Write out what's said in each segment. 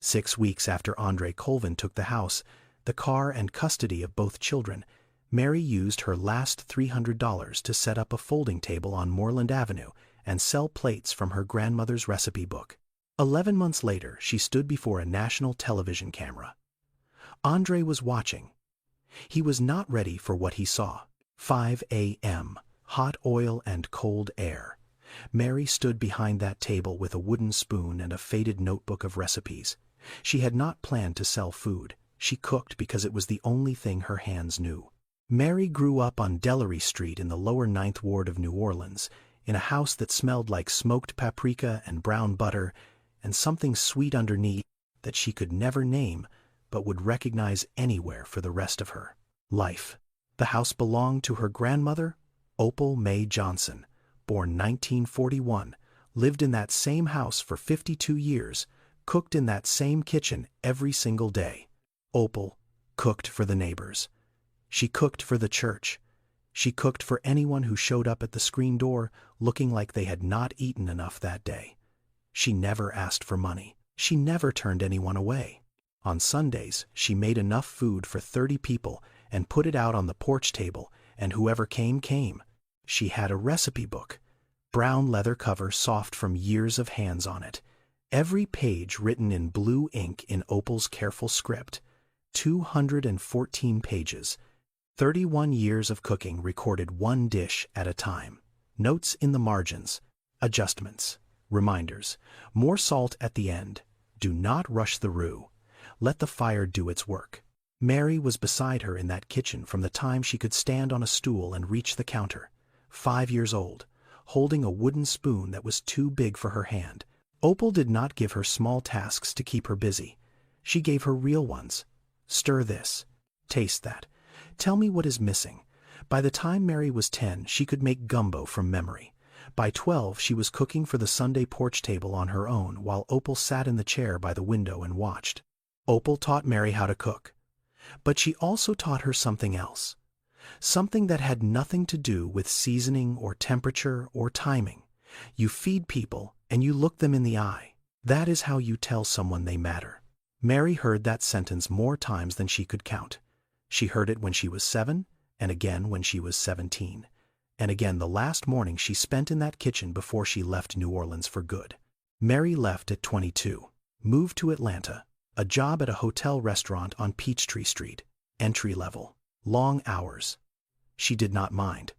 6 weeks after Andre Colvin took the house, the car and custody of both children, Mary used her last $300 to set up a folding table on Moreland Avenue and sell plates from her grandmother's recipe book. 11 months later, she stood before a national television camera. Andre was watching. He was not ready for what he saw. 5 a.m., hot oil and cold air. Mary stood behind that table with a wooden spoon and a faded notebook of recipes. She had not planned to sell food. She cooked because it was the only thing her hands knew. Mary grew up on Delary Street in the lower Ninth Ward of New Orleans, in a house that smelled like smoked paprika and brown butter, and something sweet underneath that she could never name but would recognize anywhere for the rest of her life. The house belonged to her grandmother, Opal May Johnson, born 1941, lived in that same house for 52 years, cooked in that same kitchen every single day. Opal cooked for the neighbors. She cooked for the church. She cooked for anyone who showed up at the screen door looking like they had not eaten enough that day. She never asked for money. She never turned anyone away. On Sundays, she made enough food for 30 people and put it out on the porch table, and whoever came, came. She had a recipe book, brown leather cover soft from years of hands on it. Every page written in blue ink in Opal's careful script. 214 pages. 31 years of cooking recorded one dish at a time. Notes in the margins. Adjustments. Reminders. More salt at the end. Do not rush the roux. Let the fire do its work. Mary was beside her in that kitchen from the time she could stand on a stool and reach the counter. 5 years old, holding a wooden spoon that was too big for her hand. Opal did not give her small tasks to keep her busy. She gave her real ones. Stir this. Taste that. Tell me what is missing. By the time Mary was 10, she could make gumbo from memory. By 12, she was cooking for the Sunday porch table on her own while Opal sat in the chair by the window and watched. Opal taught Mary how to cook. But she also taught her something else. Something that had nothing to do with seasoning or temperature or timing. You feed people and you look them in the eye. That is how you tell someone they matter. Mary heard that sentence more times than she could count. She heard it when she was 7, and again when she was 17, and again the last morning she spent in that kitchen before she left New Orleans for good. Mary left at 22, moved to Atlanta, a job at a hotel restaurant on Peachtree Street, entry level, long hours. She did not mind.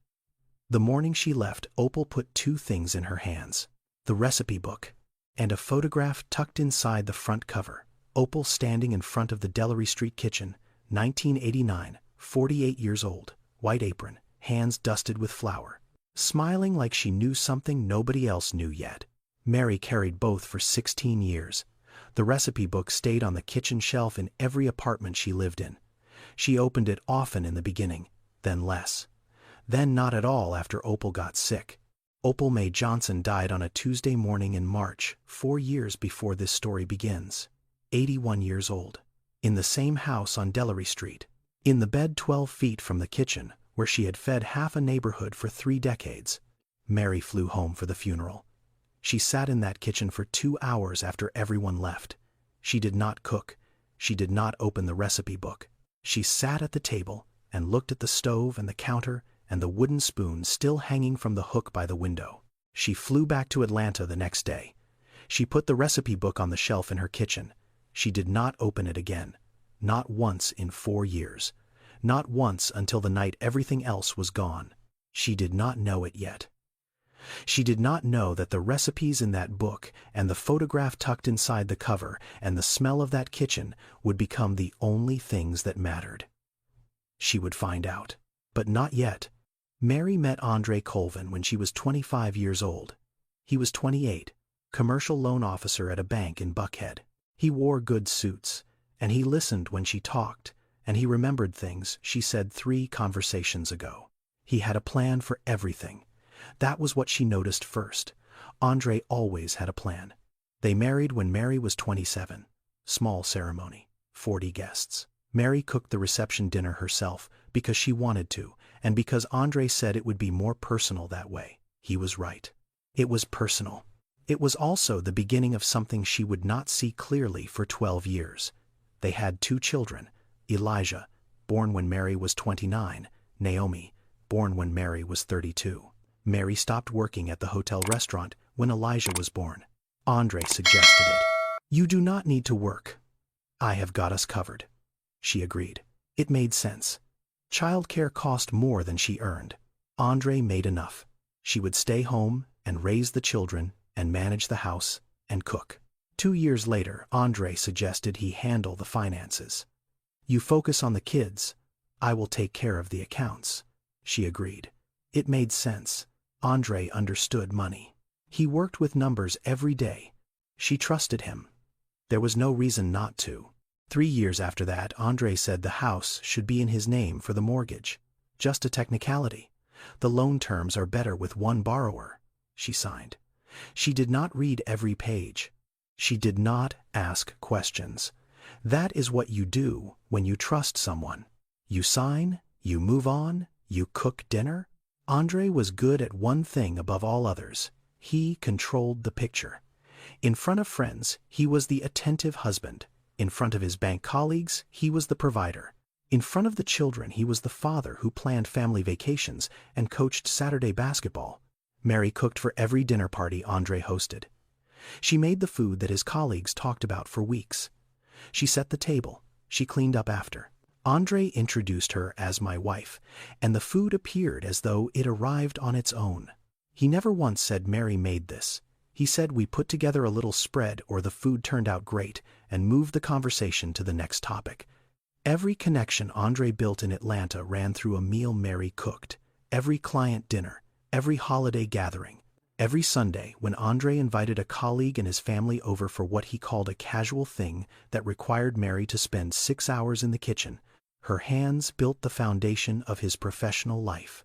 The morning she left, Opal put 2 things in her hands: the recipe book and a photograph tucked inside the front cover. Opal standing in front of the Delary Street kitchen, 1989, 48 years old, white apron, hands dusted with flour, smiling like she knew something nobody else knew yet. Mary carried both for 16 years. The recipe book stayed on the kitchen shelf in every apartment she lived in. She opened it often in the beginning, then less. Then not at all after Opal got sick. Opal May Johnson died on a Tuesday morning in March, 4 years before this story begins. 81 years old. In the same house on Delary Street. In the bed 12 feet from the kitchen, where she had fed half a neighborhood for 3 decades. Mary flew home for the funeral. She sat in that kitchen for 2 hours after everyone left. She did not cook. She did not open the recipe book. She sat at the table and looked at the stove and the counter and the wooden spoon still hanging from the hook by the window. She flew back to Atlanta the next day. She put the recipe book on the shelf in her kitchen. She did not open it again. Not once in 4 years. Not once until the night everything else was gone. She did not know it yet. She did not know that the recipes in that book and the photograph tucked inside the cover and the smell of that kitchen would become the only things that mattered. She would find out. But not yet. Mary met Andre Colvin when she was 25 years old. He was 28, commercial loan officer at a bank in Buckhead. He wore good suits, and he listened when she talked, and he remembered things she said 3 conversations ago. He had a plan for everything. That was what she noticed first. Andre always had a plan. They married when Mary was 27. Small ceremony, 40 guests. Mary cooked the reception dinner herself because she wanted to, and because Andre said it would be more personal that way. He was right. It was personal. It was also the beginning of something she would not see clearly for 12 years. They had 2 children, Elijah, born when Mary was 29, Naomi, born when Mary was 32. Mary stopped working at the hotel restaurant when Elijah was born. Andre suggested it. "You do not need to work. I have got us covered." She agreed. It made sense. Childcare cost more than she earned. Andre made enough. She would stay home and raise the children and manage the house and cook. 2 years later, Andre suggested he handle the finances. "You focus on the kids. I will take care of the accounts." She agreed. It made sense. Andre understood money. He worked with numbers every day. She trusted him. There was no reason not to. 3 years after that, Andre said the house should be in his name for the mortgage. Just a technicality. The loan terms are better with one borrower. She signed. She did not read every page. She did not ask questions. That is what you do when you trust someone. You sign, you move on, you cook dinner. Andre was good at one thing above all others. He controlled the picture. In front of friends, he was the attentive husband. In front of his bank colleagues, he was the provider. In front of the children, he was the father who planned family vacations and coached Saturday basketball. Mary cooked for every dinner party Andre hosted. She made the food that his colleagues talked about for weeks. She set the table. She cleaned up after. Andre introduced her as my wife, and the food appeared as though it arrived on its own. He never once said Mary made this. He said we put together a little spread or the food turned out great and moved the conversation to the next topic. Every connection Andre built in Atlanta ran through a meal Mary cooked. Every client dinner, every holiday gathering, every Sunday when Andre invited a colleague and his family over for what he called a casual thing that required Mary to spend 6 hours in the kitchen, her hands built the foundation of his professional life.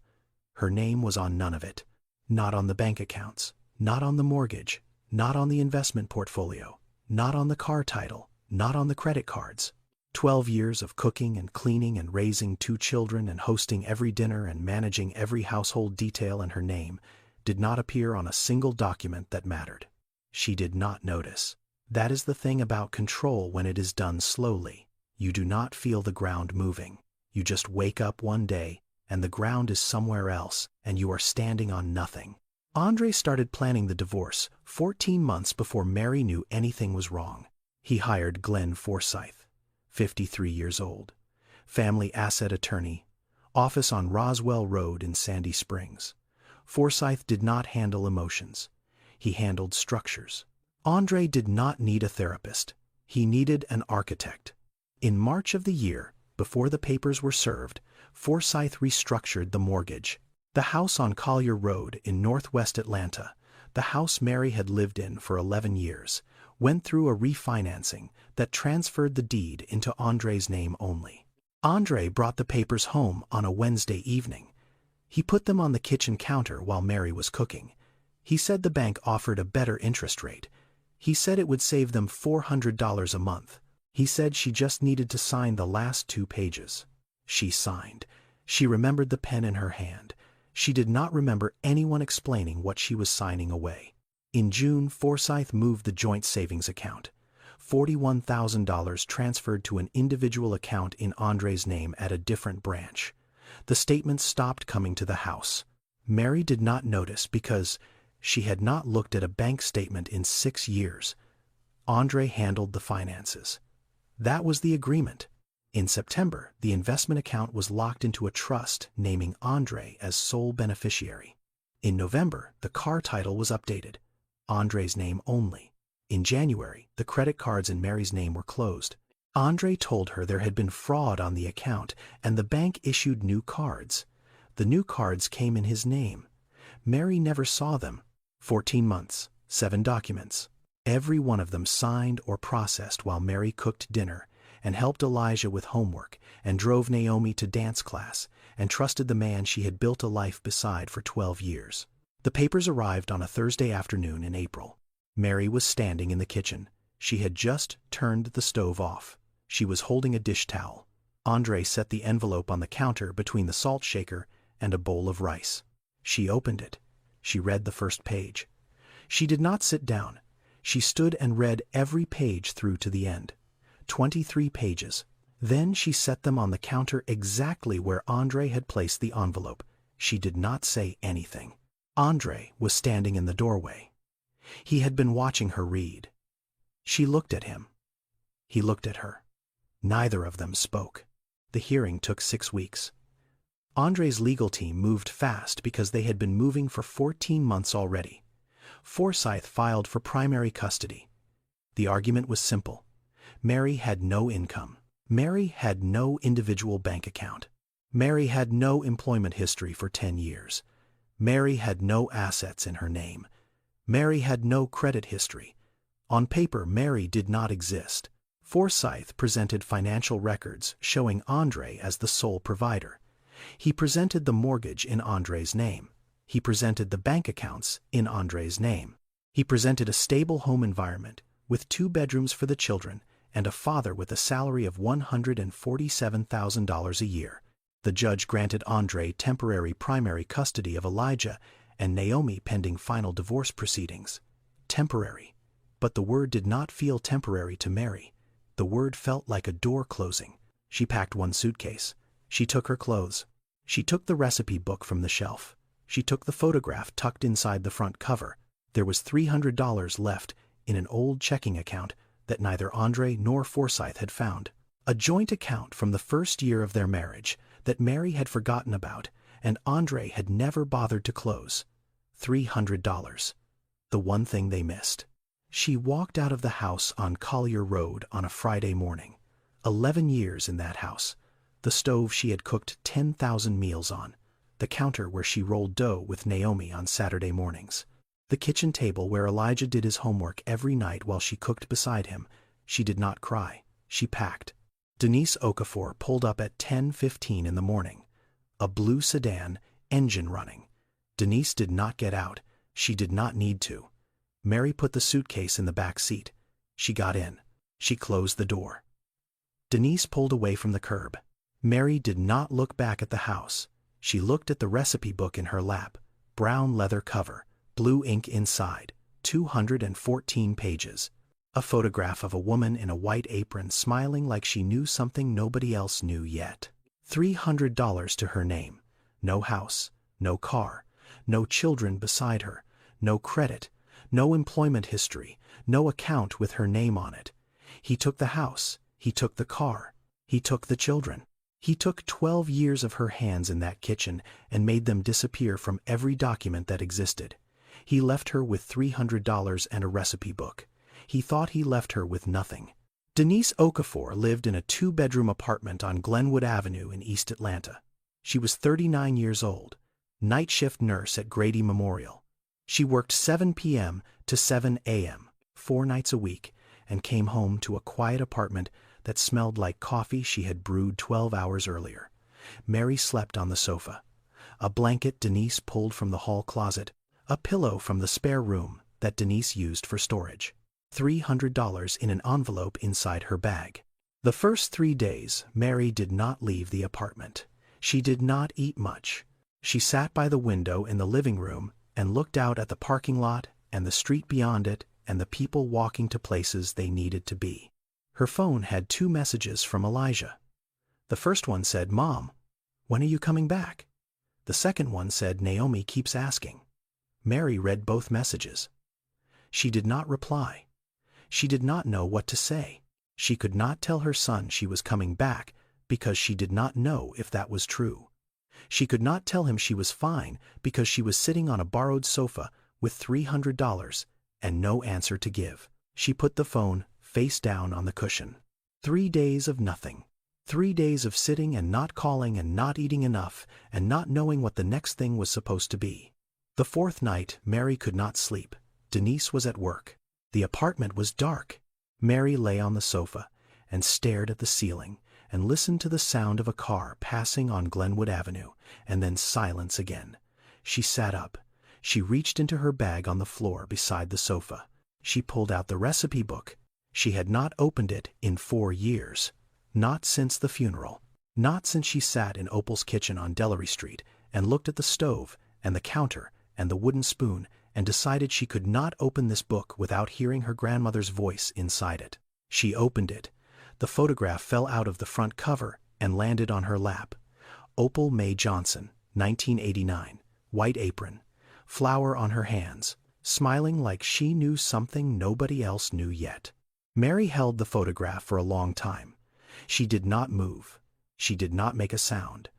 Her name was on none of it. Not on the bank accounts, not on the mortgage, not on the investment portfolio, not on the car title, not on the credit cards. 12 years of cooking and cleaning and raising 2 children and hosting every dinner and managing every household detail in her name did not appear on a single document that mattered. She did not notice. That is the thing about control when it is done slowly. You do not feel the ground moving. You just wake up one day and the ground is somewhere else and you are standing on nothing. Andre started planning the divorce 14 months before Mary knew anything was wrong. He hired Glenn Forsyth, 53 years old, family asset attorney, office on Roswell Road in Sandy Springs. Forsyth did not handle emotions. He handled structures. Andre did not need a therapist. He needed an architect. In March of the year, before the papers were served, Forsyth restructured the mortgage. The house on Collier Road in northwest Atlanta, the house Mary had lived in for 11 years, went through a refinancing that transferred the deed into Andre's name only. Andre brought the papers home on a Wednesday evening. He put them on the kitchen counter while Mary was cooking. He said the bank offered a better interest rate. He said it would save them $400 a month. He said she just needed to sign the last 2 pages. She signed. She remembered the pen in her hand. She did not remember anyone explaining what she was signing away. In June, Forsyth moved the joint savings account. $41,000 transferred to an individual account in Andre's name at a different branch. The statements stopped coming to the house. Mary did not notice because she had not looked at a bank statement in 6 years. Andre handled the finances. That was the agreement. In September, the investment account was locked into a trust naming Andre as sole beneficiary. In November, the car title was updated. Andre's name only. In January, the credit cards in Mary's name were closed. Andre told her there had been fraud on the account and the bank issued new cards. The new cards came in his name. Mary never saw them. 14 months, 7 documents. Every one of them signed or processed while Mary cooked dinner and helped Elijah with homework and drove Naomi to dance class and trusted the man she had built a life beside for 12 years. The papers arrived on a Thursday afternoon in April. Mary was standing in the kitchen. She had just turned the stove off. She was holding a dish towel. Andre set the envelope on the counter between the salt shaker and a bowl of rice. She opened it. She read the first page. She did not sit down. She stood and read every page through to the end. 23 pages. Then she set them on the counter exactly where Andre had placed the envelope. She did not say anything. Andre was standing in the doorway. He had been watching her read. She looked at him. He looked at her. Neither of them spoke. The hearing took 6 weeks. Andre's legal team moved fast because they had been moving for 14 months already. Forsyth filed for primary custody. The argument was simple. Mary had no income. Mary had no individual bank account. Mary had no employment history for 10 years. Mary had no assets in her name. Mary had no credit history. On paper, Mary did not exist. Forsyth presented financial records showing Andre as the sole provider. He presented the mortgage in Andre's name. He presented the bank accounts in Andre's name. He presented a stable home environment with 2 bedrooms for the children and a father with a salary of $147,000 a year. The judge granted Andre temporary primary custody of Elijah and Naomi pending final divorce proceedings. Temporary. But the word did not feel temporary to Mary. The word felt like a door closing. She packed 1 suitcase. She took her clothes. She took the recipe book from the shelf. She took the photograph tucked inside the front cover. There was $300 left in an old checking account that neither Andre nor Forsyth had found. A joint account from the first year of their marriage that Mary had forgotten about and Andre had never bothered to close. $300. The one thing they missed. She walked out of the house on Collier Road on a Friday morning. 11 years in that house. The stove she had cooked 10,000 meals on. The counter where she rolled dough with Naomi on Saturday mornings. The kitchen table where Elijah did his homework every night while she cooked beside him. She did not cry. She packed. Denise Okafor pulled up at 10:15 in the morning. A blue sedan, engine running. Denise did not get out. She did not need to. Mary put the suitcase in the back seat. She got in. She closed the door. Denise pulled away from the curb. Mary did not look back at the house. She looked at the recipe book in her lap. Brown leather cover. Blue ink inside, 214 pages. A photograph of a woman in a white apron smiling like she knew something nobody else knew yet. $300 to her name. No house, no car, no children beside her, no credit, no employment history, no account with her name on it. He took the house, he took the car, he took the children. He took 12 years of her hands in that kitchen and made them disappear from every document that existed. He left her with $300 and a recipe book. He thought he left her with nothing. Denise Okafor lived in a 2-bedroom apartment on Glenwood Avenue in East Atlanta. She was 39 years old, night shift nurse at Grady Memorial. She worked 7 p.m. to 7 a.m., 4 nights a week, and came home to a quiet apartment that smelled like coffee she had brewed 12 hours earlier. Mary slept on the sofa. A blanket Denise pulled from the hall closet. A pillow from the spare room that Denise used for storage. $300 in an envelope inside her bag. The first 3 days, Mary did not leave the apartment. She did not eat much. She sat by the window in the living room and looked out at the parking lot and the street beyond it and the people walking to places they needed to be. Her phone had 2 messages from Elijah. The first one said, "Mom, when are you coming back?" The second one said, "Naomi keeps asking." Mary read both messages. She did not reply. She did not know what to say. She could not tell her son she was coming back because she did not know if that was true. She could not tell him she was fine because she was sitting on a borrowed sofa with $300 and no answer to give. She put the phone face down on the cushion. 3 days of nothing. 3 days of sitting and not calling and not eating enough and not knowing what the next thing was supposed to be. The 4th night, Mary could not sleep. Denise was at work. The apartment was dark. Mary lay on the sofa and stared at the ceiling and listened to the sound of a car passing on Glenwood Avenue, and then silence again. She sat up. She reached into her bag on the floor beside the sofa. She pulled out the recipe book. She had not opened it in 4 years. Not since the funeral. Not since she sat in Opal's kitchen on Delary Street and looked at the stove and the counter and the wooden spoon and decided she could not open this book without hearing her grandmother's voice inside it. She opened it. The photograph fell out of the front cover and landed on her lap. Opal May Johnson, 1989, white apron, flower on her hands, smiling like she knew something nobody else knew yet. Mary held the photograph for a long time. She did not move. She did not make a sound.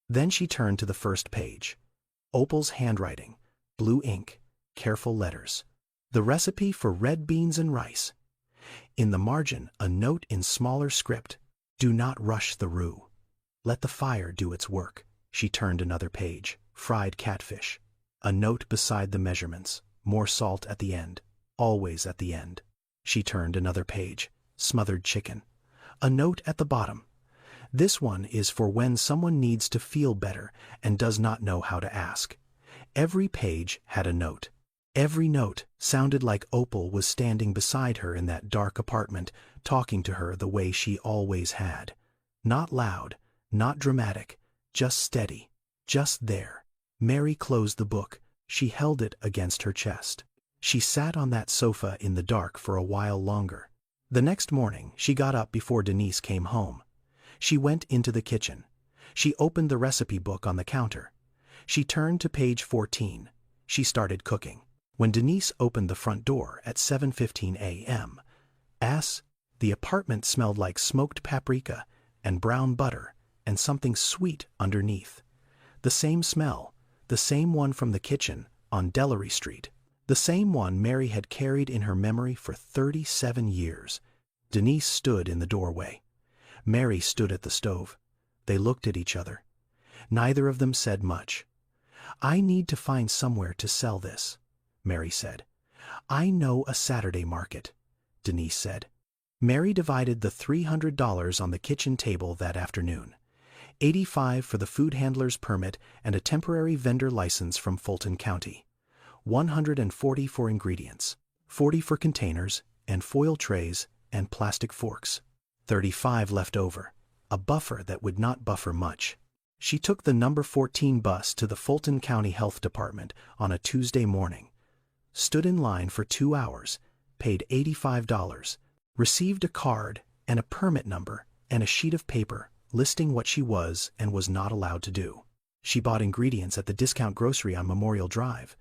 Then she turned to the first page. Opal's handwriting, blue ink, careful letters. The recipe for red beans and rice. In the margin, a note in smaller script. Do not rush the roux. Let the fire do its work. She turned another page. Fried catfish. A note beside the measurements. More salt at the end. Always at the end. She turned another page. Smothered chicken. A note at the bottom. This one is for when someone needs to feel better and does not know how to ask. Every page had a note. Every note sounded like Opal was standing beside her in that dark apartment, talking to her the way she always had. Not loud, not dramatic, just steady, just there. Mary closed the book. She held it against her chest. She sat on that sofa in the dark for a while longer. The next morning, she got up before Denise came home. She went into the kitchen. She opened the recipe book on the counter. She turned to page 14. She started cooking. When Denise opened the front door at 7:15 a.m., the apartment smelled like smoked paprika and brown butter and something sweet underneath. The same smell, the same one from the kitchen on Delary Street, the same one Mary had carried in her memory for 37 years. Denise stood in the doorway. Mary stood at the stove. They looked at each other. Neither of them said much. I need to find somewhere to sell this, Mary said. I know a Saturday market, Denise said. Mary divided the $300 on the kitchen table that afternoon. $85 for the food handler's permit and a temporary vendor license from Fulton County. $140 for ingredients, $40 for containers and foil trays and plastic forks. $35 left over, a buffer that would not buffer much. She took the number 14 bus to the Fulton County Health Department on a Tuesday morning, stood in line for 2 hours, paid $85, received a card and a permit number and a sheet of paper listing what she was and was not allowed to do. She bought ingredients at the discount grocery on Memorial Drive.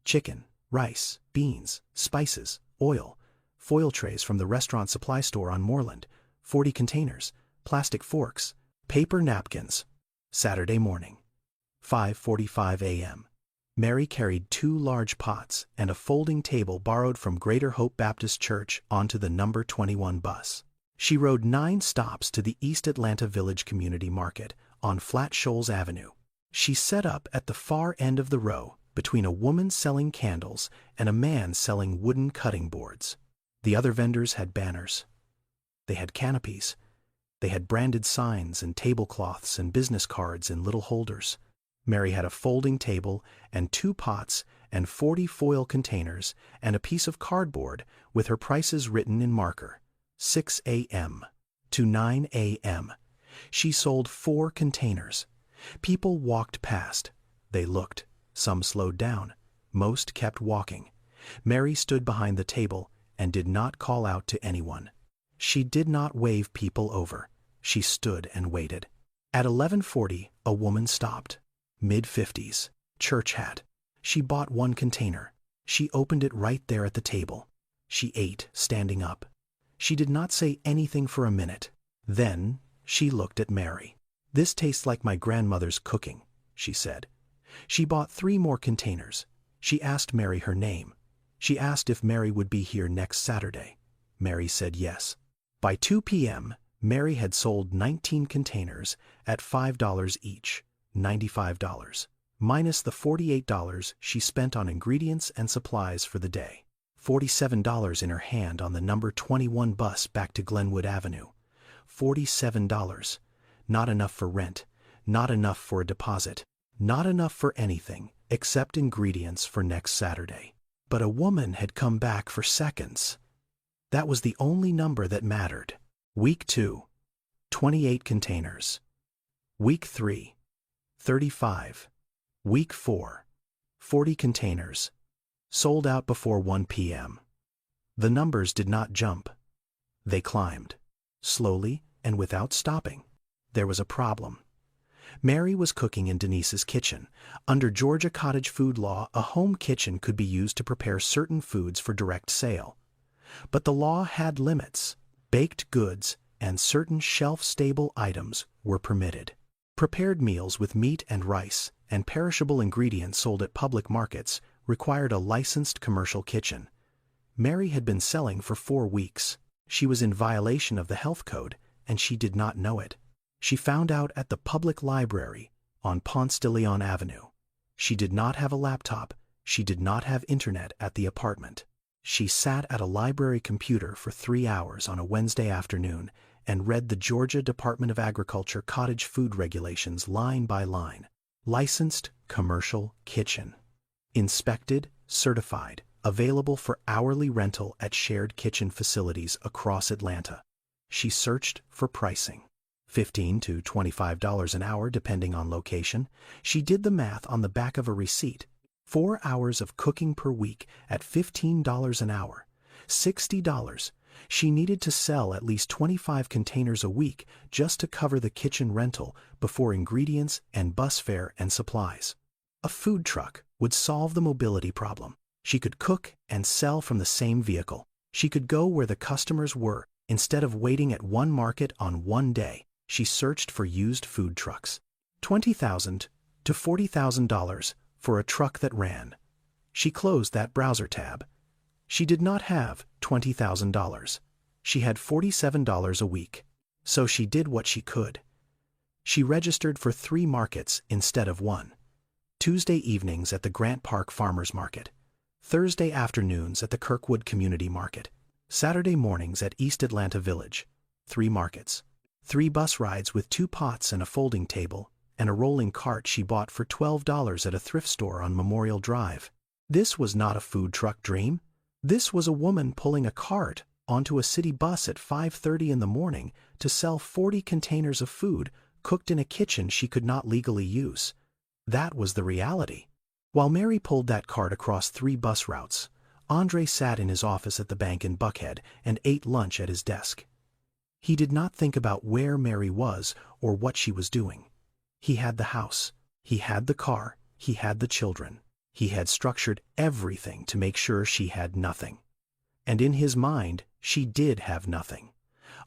Chicken, rice, beans, spices, oil, foil trays from the restaurant supply store on Moreland, 40 containers, plastic forks, paper napkins. Saturday morning, 5:45 a.m. Mary carried 2 large pots and a folding table borrowed from Greater Hope Baptist Church onto the number 21 bus. She rode 9 stops to the East Atlanta Village Community Market on Flat Shoals Avenue. She set up at the far end of the row between a woman selling candles and a man selling wooden cutting boards. The other vendors had banners. They had canopies. They had branded signs and tablecloths and business cards in little holders. Mary had a folding table and 2 pots and 40 foil containers and a piece of cardboard with her prices written in marker. 6 a.m. to 9 a.m. She sold 4 containers. People walked past. They looked. Some slowed down. Most kept walking. Mary stood behind the table and did not call out to anyone. She did not wave people over. She stood and waited. At 11:40, a woman stopped. Mid-50s, church hat. She bought 1 container. She opened it right there at the table. She ate, standing up. She did not say anything for a minute. Then she looked at Mary. This tastes like my grandmother's cooking, she said. She bought 3 more containers. She asked Mary her name. She asked if Mary would be here next Saturday. Mary said yes. By 2 p.m., Mary had sold 19 containers at $5 each, $95, minus the $48 she spent on ingredients and supplies for the day. $47 in her hand on the number 21 bus back to Glenwood Avenue. $47. Not enough for rent, not enough for a deposit, not enough for anything except ingredients for next Saturday. But a woman had come back for seconds. That was the only number that mattered. Week 2, 28 containers. Week 3, 35. Week 4, 40 containers. Sold out before 1 p.m. The numbers did not jump. They climbed. Slowly and without stopping. There was a problem. Mary was cooking in Denise's kitchen. Under Georgia cottage food law, a home kitchen could be used to prepare certain foods for direct sale. But the law had limits. Baked goods and certain shelf-stable items were permitted. Prepared meals with meat and rice and perishable ingredients sold at public markets required a licensed commercial kitchen. Mary had been selling for 4 weeks. She was in violation of the health code, and she did not know it. She found out at the public library on Ponce de Leon Avenue. She did not have a laptop. She did not have internet at the apartment. She sat at a library computer for 3 hours on a Wednesday afternoon and read the Georgia Department of Agriculture cottage food regulations line by line. Licensed commercial kitchen. Inspected, certified, available for hourly rental at shared kitchen facilities across Atlanta. She searched for pricing. $15 to $25 an hour depending on location. She did the math on the back of a receipt. 4 hours of cooking per week at $15 an hour. $60. She needed to sell at least 25 containers a week just to cover the kitchen rental before ingredients and bus fare and supplies. A food truck would solve the mobility problem. She could cook and sell from the same vehicle. She could go where the customers were instead of waiting at one market on one day. She searched for used food trucks. $20,000 to $40,000 for a truck that ran. She closed that browser tab. She did not have $20,000. She had $47 a week. So she did what she could. She registered for 3 markets instead of 1. Tuesday evenings at the Grant Park Farmers Market. Thursday afternoons at the Kirkwood Community Market. Saturday mornings at East Atlanta Village. 3 markets. 3 bus rides with 2 pots and a folding table, and a rolling cart she bought for $12 at a thrift store on Memorial Drive. This was not a food truck dream. This was a woman pulling a cart onto a city bus at 5:30 in the morning to sell 40 containers of food cooked in a kitchen she could not legally use. That was the reality. While Mary pulled that cart across 3 bus routes, Andre sat in his office at the bank in Buckhead and ate lunch at his desk. He did not think about where Mary was or what she was doing. He had the house. He had the car. He had the children. He had structured everything to make sure she had nothing. And in his mind, she did have nothing.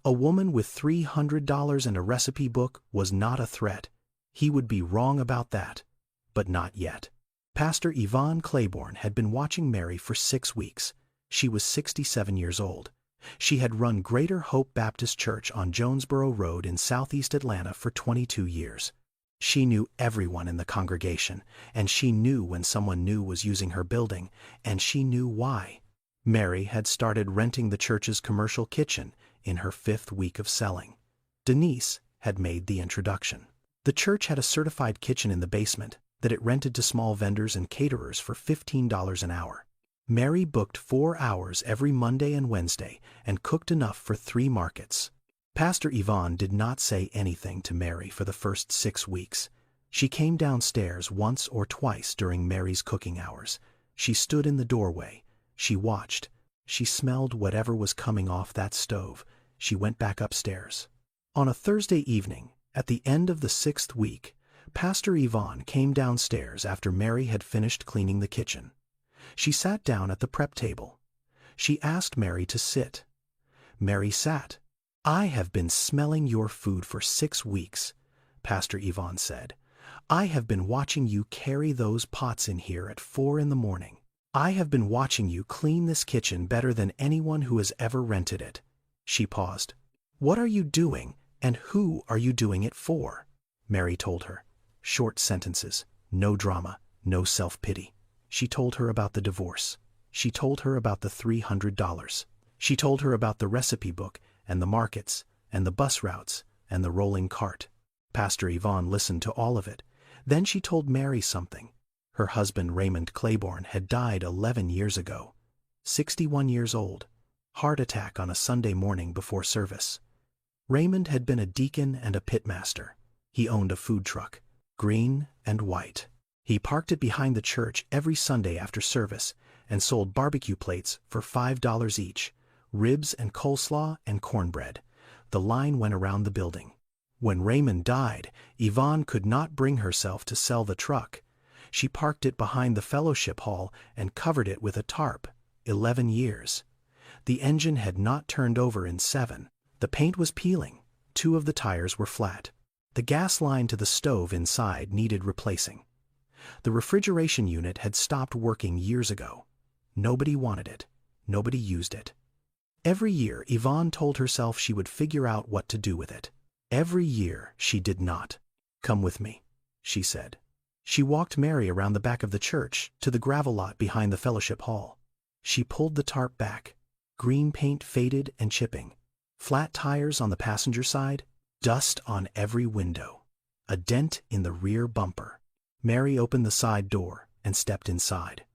A woman with $300 and a recipe book was not a threat. He would be wrong about that. But not yet. Pastor Yvonne Claiborne had been watching Mary for 6 weeks. She was 67 years old. She had run Greater Hope Baptist Church on Jonesboro Road in southeast Atlanta for 22 years. She knew everyone in the congregation, and she knew when someone new was using her building, and she knew why. Mary had started renting the church's commercial kitchen in her 5th week of selling. Denise had made the introduction. The church had a certified kitchen in the basement that it rented to small vendors and caterers for $15 an hour. Mary booked 4 hours every Monday and Wednesday and cooked enough for 3 markets. Pastor Yvonne did not say anything to Mary for the first 6 weeks. She came downstairs once or twice during Mary's cooking hours. She stood in the doorway. She watched. She smelled whatever was coming off that stove. She went back upstairs. On a Thursday evening, at the end of the 6th week, Pastor Yvonne came downstairs after Mary had finished cleaning the kitchen. She sat down at the prep table. She asked Mary to sit. Mary sat. "I have been smelling your food for 6 weeks," Pastor Yvonne said. "I have been watching you carry those pots in here at 4 in the morning. I have been watching you clean this kitchen better than anyone who has ever rented it." She paused. "What are you doing, and who are you doing it for?" Mary told her. Short sentences, no drama, no self-pity. She told her about the divorce. She told her about the $300. She told her about the recipe book and the markets and the bus routes and the rolling cart. Pastor Yvonne listened to all of it. Then she told Mary something. Her husband Raymond Claiborne had died 11 years ago. 61 years old. Heart attack on a Sunday morning before service. Raymond had been a deacon and a pitmaster. He owned a food truck, green and white. He parked it behind the church every Sunday after service, and sold barbecue plates for $5 each, ribs and coleslaw and cornbread. The line went around the building. When Raymond died, Yvonne could not bring herself to sell the truck. She parked it behind the fellowship hall and covered it with a tarp. 11 years. The engine had not turned over in 7. The paint was peeling. 2 of the tires were flat. The gas line to the stove inside needed replacing. The refrigeration unit had stopped working years ago. Nobody wanted it. Nobody used it. Every year, Yvonne told herself she would figure out what to do with it. Every year, she did not. "Come with me," she said. She walked Mary around the back of the church to the gravel lot behind the fellowship hall. She pulled the tarp back. Green paint faded and chipping. Flat tires on the passenger side. Dust on every window. A dent in the rear bumper. Mary opened the side door and stepped inside.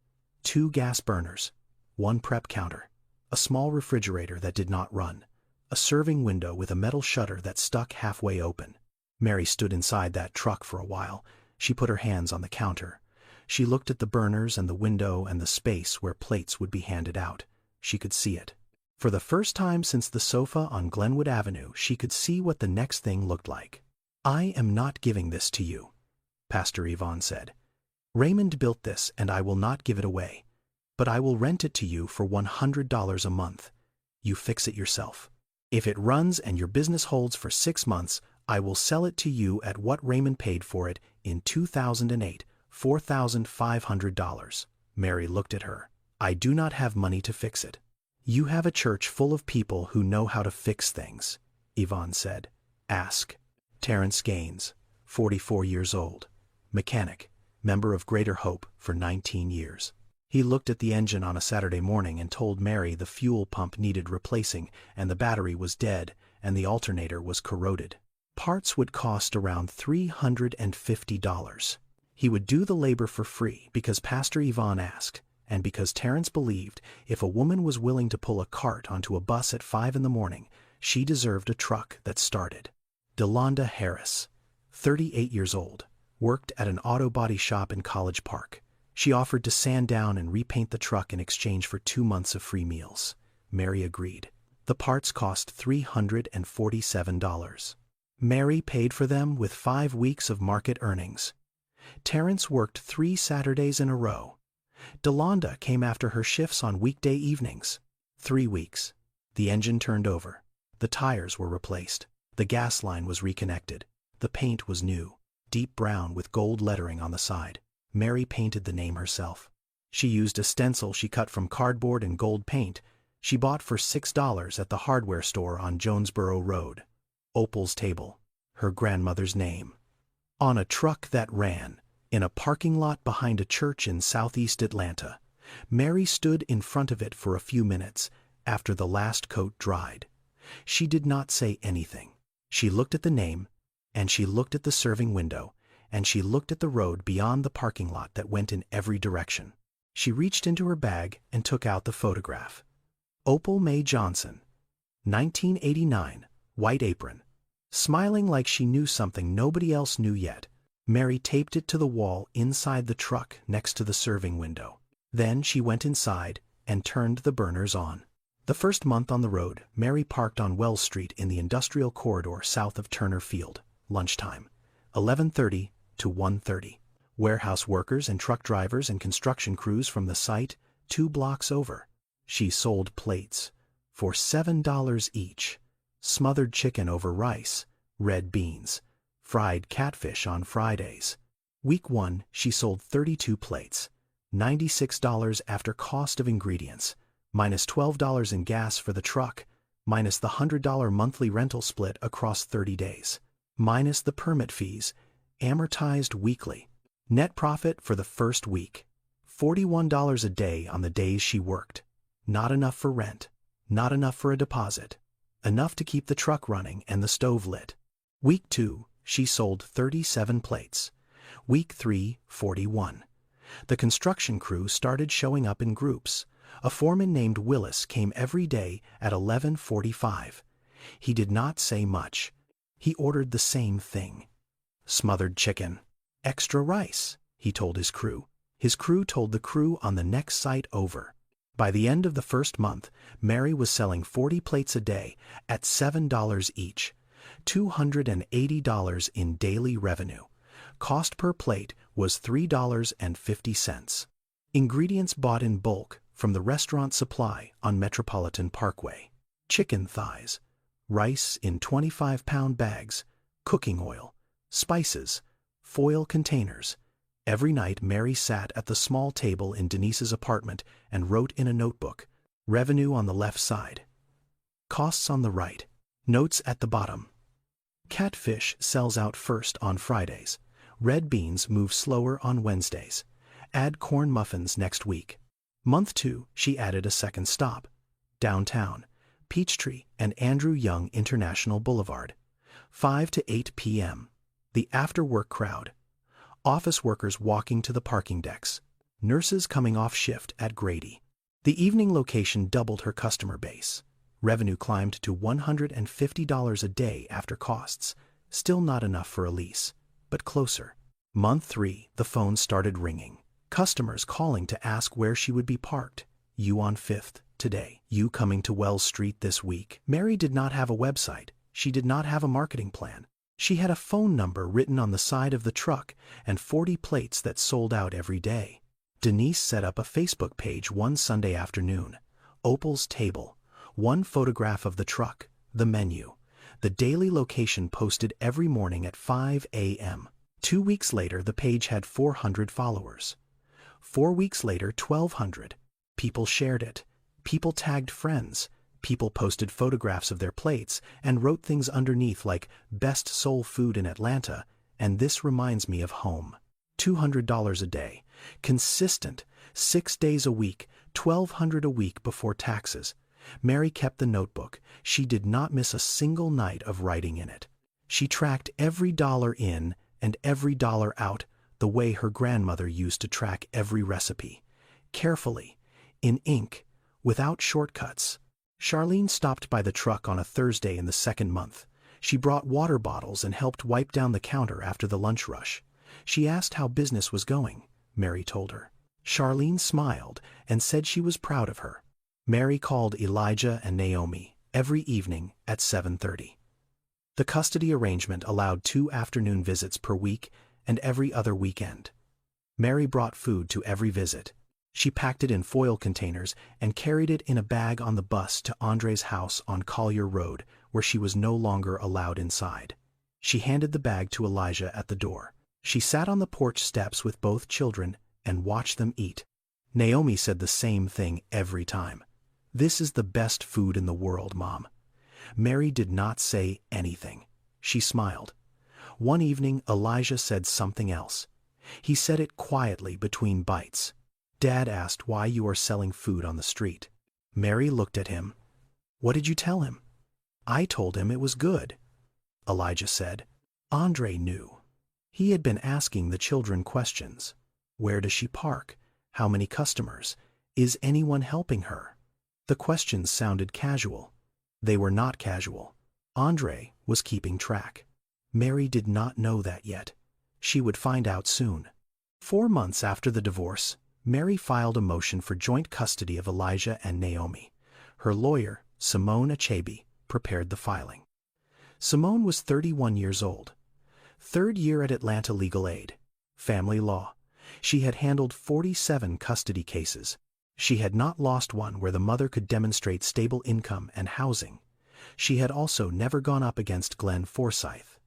2 gas burners. 1 prep counter. A small refrigerator that did not run. A serving window with a metal shutter that stuck halfway open. Mary stood inside that truck for a while. She put her hands on the counter. She looked at the burners and the window and the space where plates would be handed out. She could see it. For the first time since the sofa on Glenwood Avenue, she could see what the next thing looked like. "I am not giving this to you," Pastor Yvonne said. "Raymond built this and I will not give it away. But I will rent it to you for $100 a month. You fix it yourself. If it runs and your business holds for 6 months, I will sell it to you at what Raymond paid for it in 2008, $4,500. Mary looked at her. "I do not have money to fix it." "You have a church full of people who know how to fix things," Yvonne said. "Ask." Terrence Gaines, 44 years old, mechanic, member of Greater Hope for 19 years. He looked at the engine on a Saturday morning and told Mary the fuel pump needed replacing and the battery was dead and the alternator was corroded. Parts would cost around $350. He would do the labor for free because Pastor Yvonne asked, and because Terrence believed if a woman was willing to pull a cart onto a bus at 5 in the morning, she deserved a truck that started. Delonda Harris, 38 years old, worked at an auto body shop in College Park. She offered to sand down and repaint the truck in exchange for 2 months of free meals. Mary agreed. The parts cost $347. Mary paid for them with 5 weeks of market earnings. Terrence worked 3 Saturdays in a row. Delonda came after her shifts on weekday evenings. 3 weeks. The engine turned over. The tires were replaced. The gas line was reconnected. The paint was new, deep brown with gold lettering on the side. Mary painted the name herself. She used a stencil she cut from cardboard and gold paint she bought for $6 at the hardware store on Jonesboro Road. Opal's Table, her grandmother's name. On a truck that ran, in a parking lot behind a church in southeast Atlanta, Mary stood in front of it for a few minutes after the last coat dried. She did not say anything. She looked at the name, and she looked at the serving window, and she looked at the road beyond the parking lot that went in every direction. She reached into her bag and took out the photograph. Opal May Johnson, 1989, white apron. Smiling like she knew something nobody else knew yet, Mary taped it to the wall inside the truck next to the serving window. Then she went inside and turned the burners on. The first month on the road, Mary parked on Wells Street in the industrial corridor south of Turner Field. Lunchtime, 11:30 to 1:30. Warehouse workers and truck drivers and construction crews from the site 2 blocks over. She sold plates for $7 each. Smothered chicken over rice, red beans, fried catfish on Fridays. Week 1, she sold 32 plates, $96 after cost of ingredients, minus $12 in gas for the truck, minus the $100 monthly rental split across 30 days, minus the permit fees, amortized weekly. Net profit for the first week, $41 a day on the days she worked. Not enough for rent, not enough for a deposit, enough to keep the truck running and the stove lit. Week 2, she sold 37 plates. Week 3, 41. The construction crew started showing up in groups. A foreman named Willis came every day at 11:45. He did not say much. He ordered the same thing. Smothered chicken. Extra rice, he told his crew. His crew told the crew on the next site over. By the end of the first month, Mary was selling 40 plates a day at $7 each, $280 in daily revenue. Cost per plate was $3.50. Ingredients bought in bulk from the restaurant supply on Metropolitan Parkway. Chicken thighs, rice in 25-pound bags, cooking oil, spices, foil containers. Every night Mary sat at the small table in Denise's apartment and wrote in a notebook. Revenue on the left side. Costs on the right. Notes at the bottom. Catfish sells out first on Fridays. Red beans move slower on Wednesdays. Add corn muffins next week. Month 2, she added a second stop. Downtown, Peachtree and Andrew Young International Boulevard. 5 to 8 p.m. The after-work crowd. Office workers walking to the parking decks. Nurses coming off shift at Grady. The evening location doubled her customer base. Revenue climbed to $150 a day after costs. Still not enough for a lease, but closer. Month 3, the phone started ringing. Customers calling to ask where she would be parked. You on 5th today. You coming to Wells Street this week. Mary did not have a website. She did not have a marketing plan. She had a phone number written on the side of the truck and 40 plates that sold out every day. Denise set up a Facebook page one Sunday afternoon. Opal's table. One photograph of the truck, the menu. The daily location posted every morning at 5 a.m. 2 weeks later, the page had 400 followers. 4 weeks later, 1,200. People shared it. People tagged friends. People posted photographs of their plates and wrote things underneath like "Best soul food in Atlanta" and "This reminds me of home." $200 a day. Consistent. 6 days a week. $1,200 a week before taxes. Mary kept the notebook. She did not miss a single night of writing in it. She tracked every dollar in and every dollar out the way her grandmother used to track every recipe. Carefully, in ink, without shortcuts. Charlene stopped by the truck on a Thursday in the second month. She brought water bottles and helped wipe down the counter after the lunch rush. She asked how business was going. Mary told her. Charlene smiled and said she was proud of her. Mary called Elijah and Naomi every evening at 7:30. The custody arrangement allowed 2 afternoon visits per week and every other weekend. Mary brought food to every visit. She packed it in foil containers and carried it in a bag on the bus to Andre's house on Collier Road, where she was no longer allowed inside. She handed the bag to Elijah at the door. She sat on the porch steps with both children and watched them eat. Naomi said the same thing every time. "This is the best food in the world, Mom." Mary did not say anything. She smiled. One evening, Elijah said something else. He said it quietly between bites. Dad asked why you are selling food on the street. Mary looked at him. "What did you tell him?" "I told him it was good," Elijah said. Andre knew. He had been asking the children questions. Where does she park? How many customers? Is anyone helping her? The questions sounded casual. They were not casual. Andre was keeping track. Mary did not know that yet. She would find out soon. 4 months after the divorce, Mary filed a motion for joint custody of Elijah and Naomi. Her lawyer, Simone Achebe, prepared the filing. Simone was 31 years old. 3rd year at Atlanta Legal Aid. Family law. She had handled 47 custody cases. She had not lost one where the mother could demonstrate stable income and housing. She had also never gone up against Glenn Forsyth.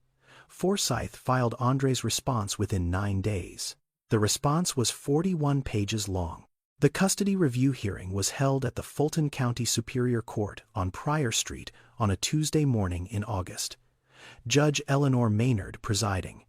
Forsyth filed Andre's response within 9 days. The response was 41 pages long. The custody review hearing was held at the Fulton County Superior Court on Pryor Street on a Tuesday morning in August. Judge Eleanor Maynard presiding.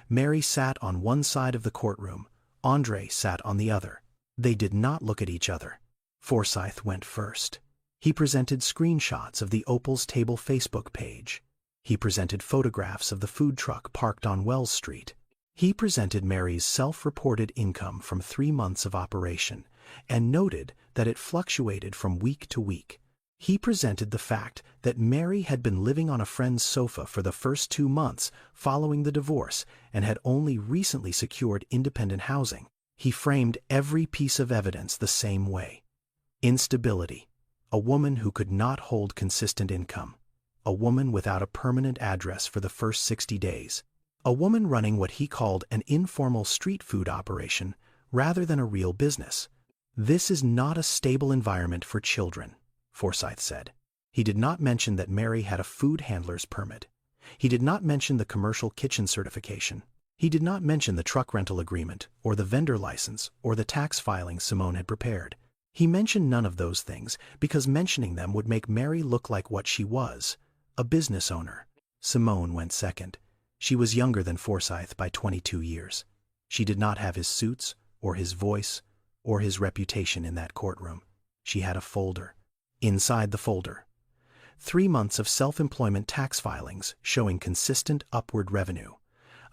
Mary sat on one side of the courtroom. Andre sat on the other. They did not look at each other. Forsyth went first. He presented screenshots of the Opal's Table Facebook page. He presented photographs of the food truck parked on Wells Street. He presented Mary's self-reported income from 3 months of operation and noted that it fluctuated from week to week. He presented the fact that Mary had been living on a friend's sofa for the first 2 months following the divorce and had only recently secured independent housing. He framed every piece of evidence the same way. Instability. A woman who could not hold consistent income. A woman without a permanent address for the first 60 days. A woman running what he called an informal street food operation rather than a real business. This is not a stable environment for children, Forsyth said. He did not mention that Mary had a food handler's permit. He did not mention the commercial kitchen certification. He did not mention the truck rental agreement, or the vendor license, or the tax filings Simone had prepared. He mentioned none of those things because mentioning them would make Mary look like what she was, a business owner. Simone went second. She was younger than Forsyth by 22 years. She did not have his suits, or his voice, or his reputation in that courtroom. She had a folder. Inside the folder, 3 months of self-employment tax filings showing consistent upward revenue.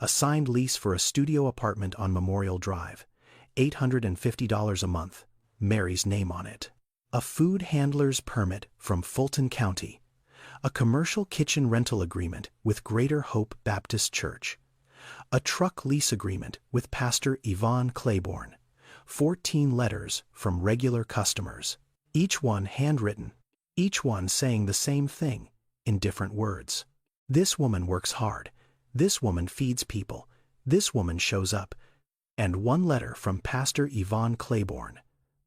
A signed lease for a studio apartment on Memorial Drive, $850 a month, Mary's name on it. A food handler's permit from Fulton County. A commercial kitchen rental agreement with Greater Hope Baptist Church. A truck lease agreement with Pastor Yvonne Claiborne. 14 letters from regular customers, each one handwritten, each one saying the same thing in different words. This woman works hard. This woman feeds people. This woman shows up. And 1 letter from Pastor Yvonne Claiborne,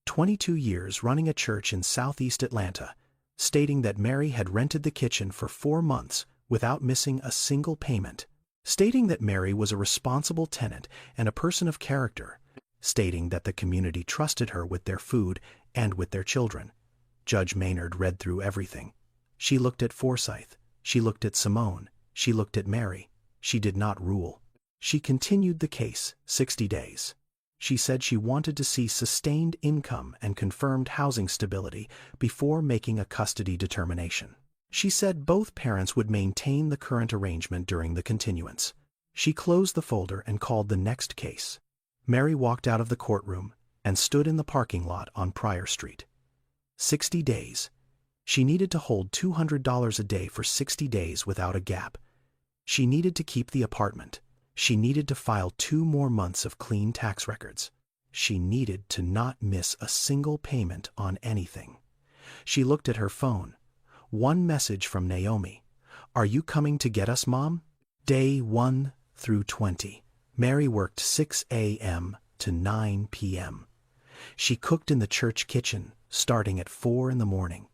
22 years running a church in southeast Atlanta, stating that Mary had rented the kitchen for 4 months without missing a single payment, stating that Mary was a responsible tenant and a person of character, stating that the community trusted her with their food and with their children. Judge Maynard read through everything. She looked at Forsyth. She looked at Simone. She looked at Mary. She did not rule. She continued the case 60 days. She said she wanted to see sustained income and confirmed housing stability before making a custody determination. She said both parents would maintain the current arrangement during the continuance. She closed the folder and called the next case. Mary walked out of the courtroom and stood in the parking lot on Pryor Street. 60 days. She needed to hold $200 a day for 60 days without a gap. She needed to keep the apartment. She needed to file 2 more months of clean tax records. She needed to not miss a single payment on anything. She looked at her phone. 1 message from Naomi. "Are you coming to get us, Mom?" Day 1 through 20. Mary worked 6 a.m. to 9 p.m. She cooked in the church kitchen, starting at 4 in the morning.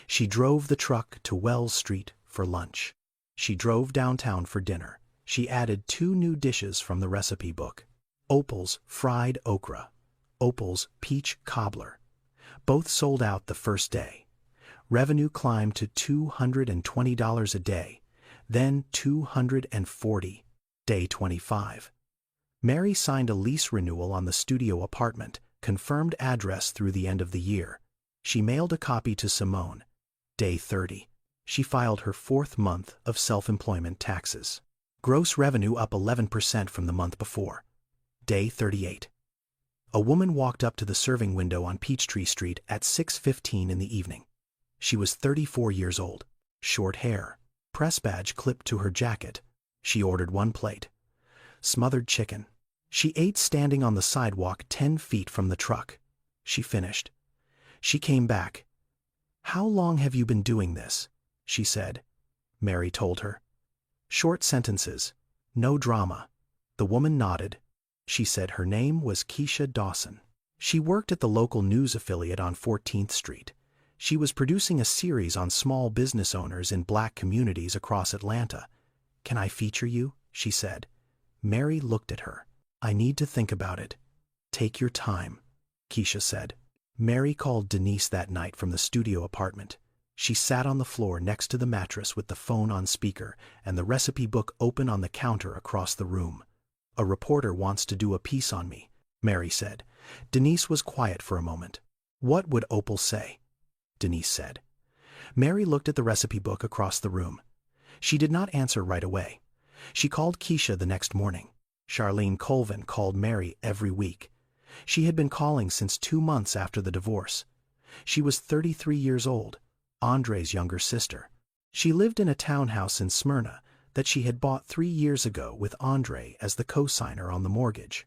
She drove the truck to Wells Street for lunch. She drove downtown for dinner. She added 2 new dishes from the recipe book. Opal's fried okra. Opal's peach cobbler. Both sold out the first day. Revenue climbed to $220 a day, then $240, day 25. Mary signed a lease renewal on the studio apartment, confirmed address through the end of the year. She mailed a copy to Simone. Day 30. She filed her 4th month of self-employment taxes. Gross revenue up 11% from the month before. Day 38. A woman walked up to the serving window on Peachtree Street at 6:15 in the evening. She was 34 years old, short hair, press badge clipped to her jacket. She ordered 1 plate. Smothered chicken. She ate standing on the sidewalk 10 feet from the truck. She finished. She came back. "How long have you been doing this?" she said. Mary told her. Short sentences. No drama. The woman nodded. She said her name was Keisha Dawson. She worked at the local news affiliate on 14th Street. She was producing a series on small business owners in black communities across Atlanta. "Can I feature you?" she said. Mary looked at her. "I need to think about it." "Take your time," Keisha said. Mary called Denise that night from the studio apartment. She sat on the floor next to the mattress with the phone on speaker and the recipe book open on the counter across the room. "A reporter wants to do a piece on me," Mary said. Denise was quiet for a moment. "What would Opal say?" Denise said. Mary looked at the recipe book across the room. She did not answer right away. She called Keisha the next morning. Charlene Colvin called Mary every week. She had been calling since 2 months after the divorce. She was 33 years old, Andre's younger sister. She lived in a townhouse in Smyrna that she had bought 3 years ago with Andre as the co-signer on the mortgage.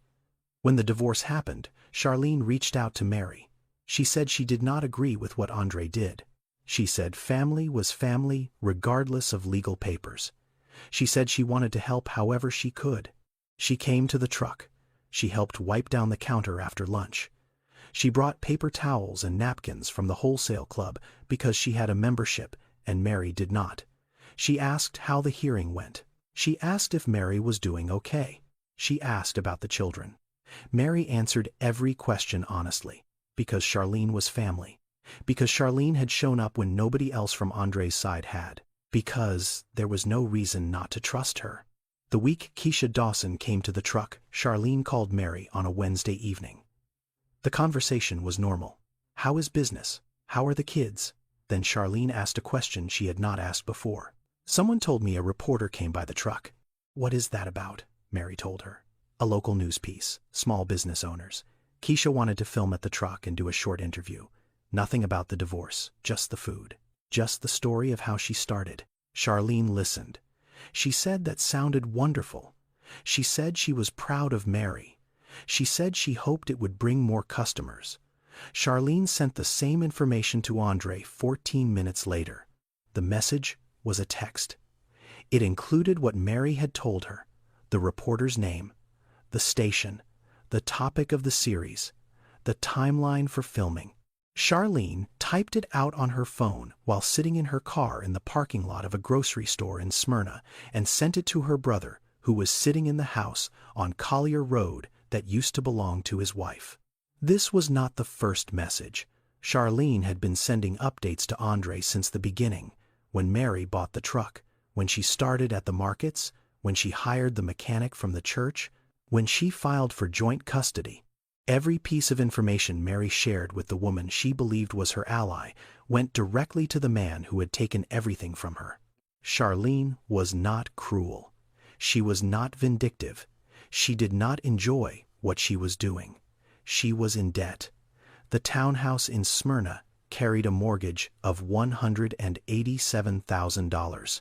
When the divorce happened, Charlene reached out to Mary. She said she did not agree with what Andre did. She said family was family regardless of legal papers. She said she wanted to help however she could. She came to the truck. She helped wipe down the counter after lunch. She brought paper towels and napkins from the wholesale club because she had a membership and Mary did not. She asked how the hearing went. She asked if Mary was doing okay. She asked about the children. Mary answered every question honestly, because Charlene was family, because Charlene had shown up when nobody else from Andre's side had, because there was no reason not to trust her. The week Keisha Dawson came to the truck, Charlene called Mary on a Wednesday evening. The conversation was normal. How is business? How are the kids? Then Charlene asked a question she had not asked before. Someone told me a reporter came by the truck. What is that about? Mary told her. A local news piece, small business owners. Keisha wanted to film at the truck and do a short interview. Nothing about the divorce, just the food. Just the story of how she started. Charlene listened. She said that sounded wonderful. She said she was proud of Mary. She said she hoped it would bring more customers. Charlene sent the same information to Andre 14 minutes later. The message was a text. It included what Mary had told her, the reporter's name, the station, the topic of the series, the timeline for filming. Charlene typed it out on her phone while sitting in her car in the parking lot of a grocery store in Smyrna and sent it to her brother, who was sitting in the house on Collier Road that used to belong to his wife. This was not the first message. Charlene had been sending updates to Andre since the beginning, when Mary bought the truck, when she started at the markets, when she hired the mechanic from the church, when she filed for joint custody. Every piece of information Mary shared with the woman she believed was her ally went directly to the man who had taken everything from her. Charlene was not cruel. She was not vindictive. She did not enjoy what she was doing. She was in debt. The townhouse in Smyrna carried a mortgage of $187,000.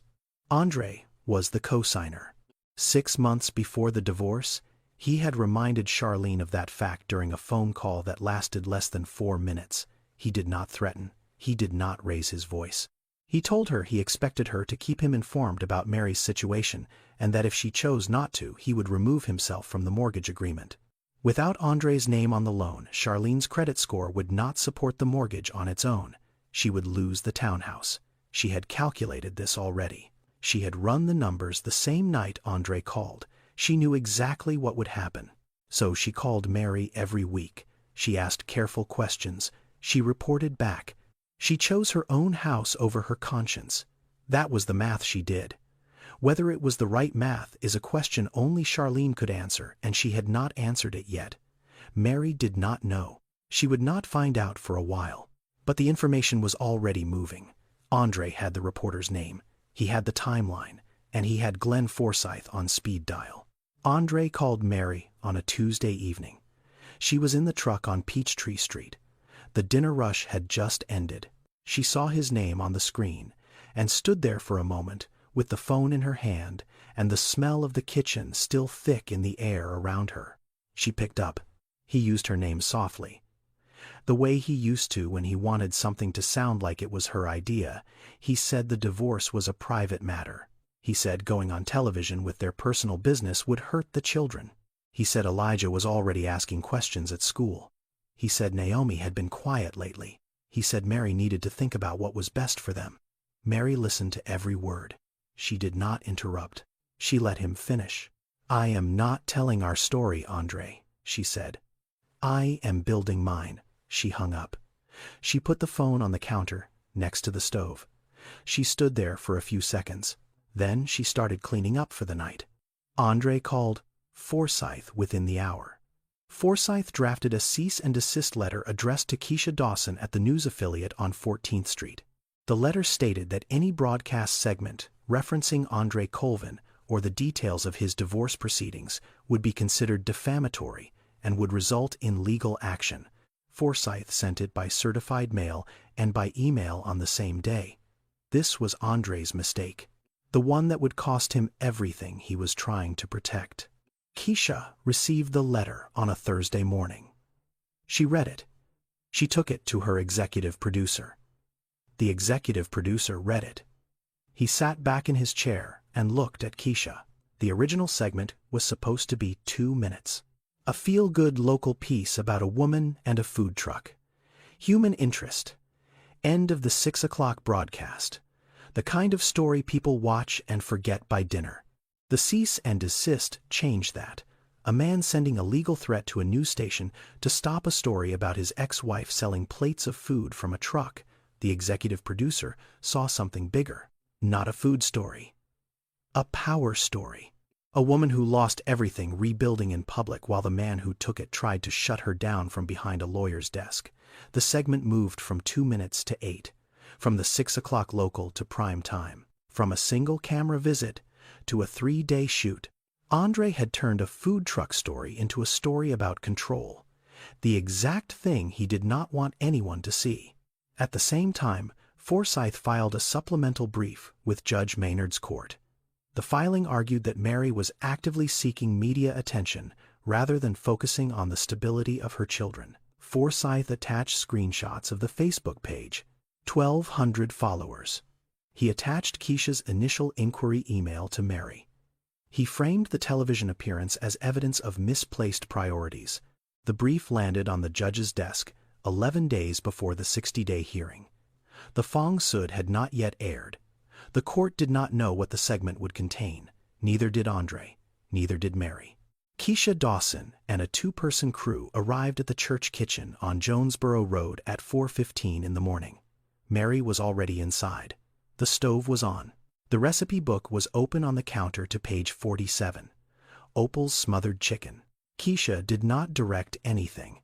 Andre was the co-signer. 6 months before the divorce, he had reminded Charlene of that fact during a phone call that lasted less than 4 minutes. He did not threaten. He did not raise his voice. He told her he expected her to keep him informed about Mary's situation and that if she chose not to, he would remove himself from the mortgage agreement. Without Andre's name on the loan, Charlene's credit score would not support the mortgage on its own. She would lose the townhouse. She had calculated this already. She had run the numbers the same night Andre called. She knew exactly what would happen. So she called Mary every week. She asked careful questions. She reported back. She chose her own house over her conscience. That was the math she did. Whether it was the right math is a question only Charlene could answer, and she had not answered it yet. Mary did not know. She would not find out for a while. But the information was already moving. Andre had the reporter's name. He had the timeline, and he had Glenn Forsythe on speed dial. Andre called Mary on a Tuesday evening. She was in the truck on Peachtree Street. The dinner rush had just ended. She saw his name on the screen and stood there for a moment with the phone in her hand and the smell of the kitchen still thick in the air around her. She picked up. He used her name softly. The way he used to when he wanted something to sound like it was her idea. He said the divorce was a private matter. He said going on television with their personal business would hurt the children. He said Elijah was already asking questions at school. He said Naomi had been quiet lately. He said Mary needed to think about what was best for them. Mary listened to every word. She did not interrupt. She let him finish. I am not telling our story, Andre, she said. I am building mine. She hung up. She put the phone on the counter, next to the stove. She stood there for a few seconds. Then she started cleaning up for the night. Andre called Forsythe within the hour. Forsythe drafted a cease and desist letter addressed to Keisha Dawson at the news affiliate on 14th Street. The letter stated that any broadcast segment referencing Andre Colvin or the details of his divorce proceedings would be considered defamatory and would result in legal action. Forsythe sent it by certified mail and by email on the same day. This was Andre's mistake. The one that would cost him everything he was trying to protect. Keisha received the letter on a Thursday morning. She read it. She took it to her executive producer. The executive producer read it. He sat back in his chair and looked at Keisha. The original segment was supposed to be 2 minutes. A feel-good local piece about a woman and a food truck. Human interest. End of the 6 o'clock broadcast. The kind of story people watch and forget by dinner. The cease and desist changed that. A man sending a legal threat to a news station to stop a story about his ex-wife selling plates of food from a truck. The executive producer saw something bigger. Not a food story. A power story. A woman who lost everything rebuilding in public while the man who took it tried to shut her down from behind a lawyer's desk. The segment moved from 2 minutes to 8. From the 6 o'clock local to prime time. From a single camera visit to a 3-day shoot. Andre had turned a food truck story into a story about control. The exact thing he did not want anyone to see. At the same time, Forsyth filed a supplemental brief with Judge Maynard's court. The filing argued that Mary was actively seeking media attention rather than focusing on the stability of her children. Forsyth attached screenshots of the Facebook page. 1,200 followers. He attached Keisha's initial inquiry email to Mary. He framed the television appearance as evidence of misplaced priorities. The brief landed on the judge's desk 11 days before the 60-day hearing. The Fong Sud had not yet aired. The court did not know what the segment would contain. Neither did Andre. Neither did Mary. Keisha Dawson and a 2-person crew arrived at the church kitchen on Jonesboro Road at 4:15 in the morning. Mary was already inside. The stove was on. The recipe book was open on the counter to page 47. Opal's smothered chicken. Keisha did not direct anything.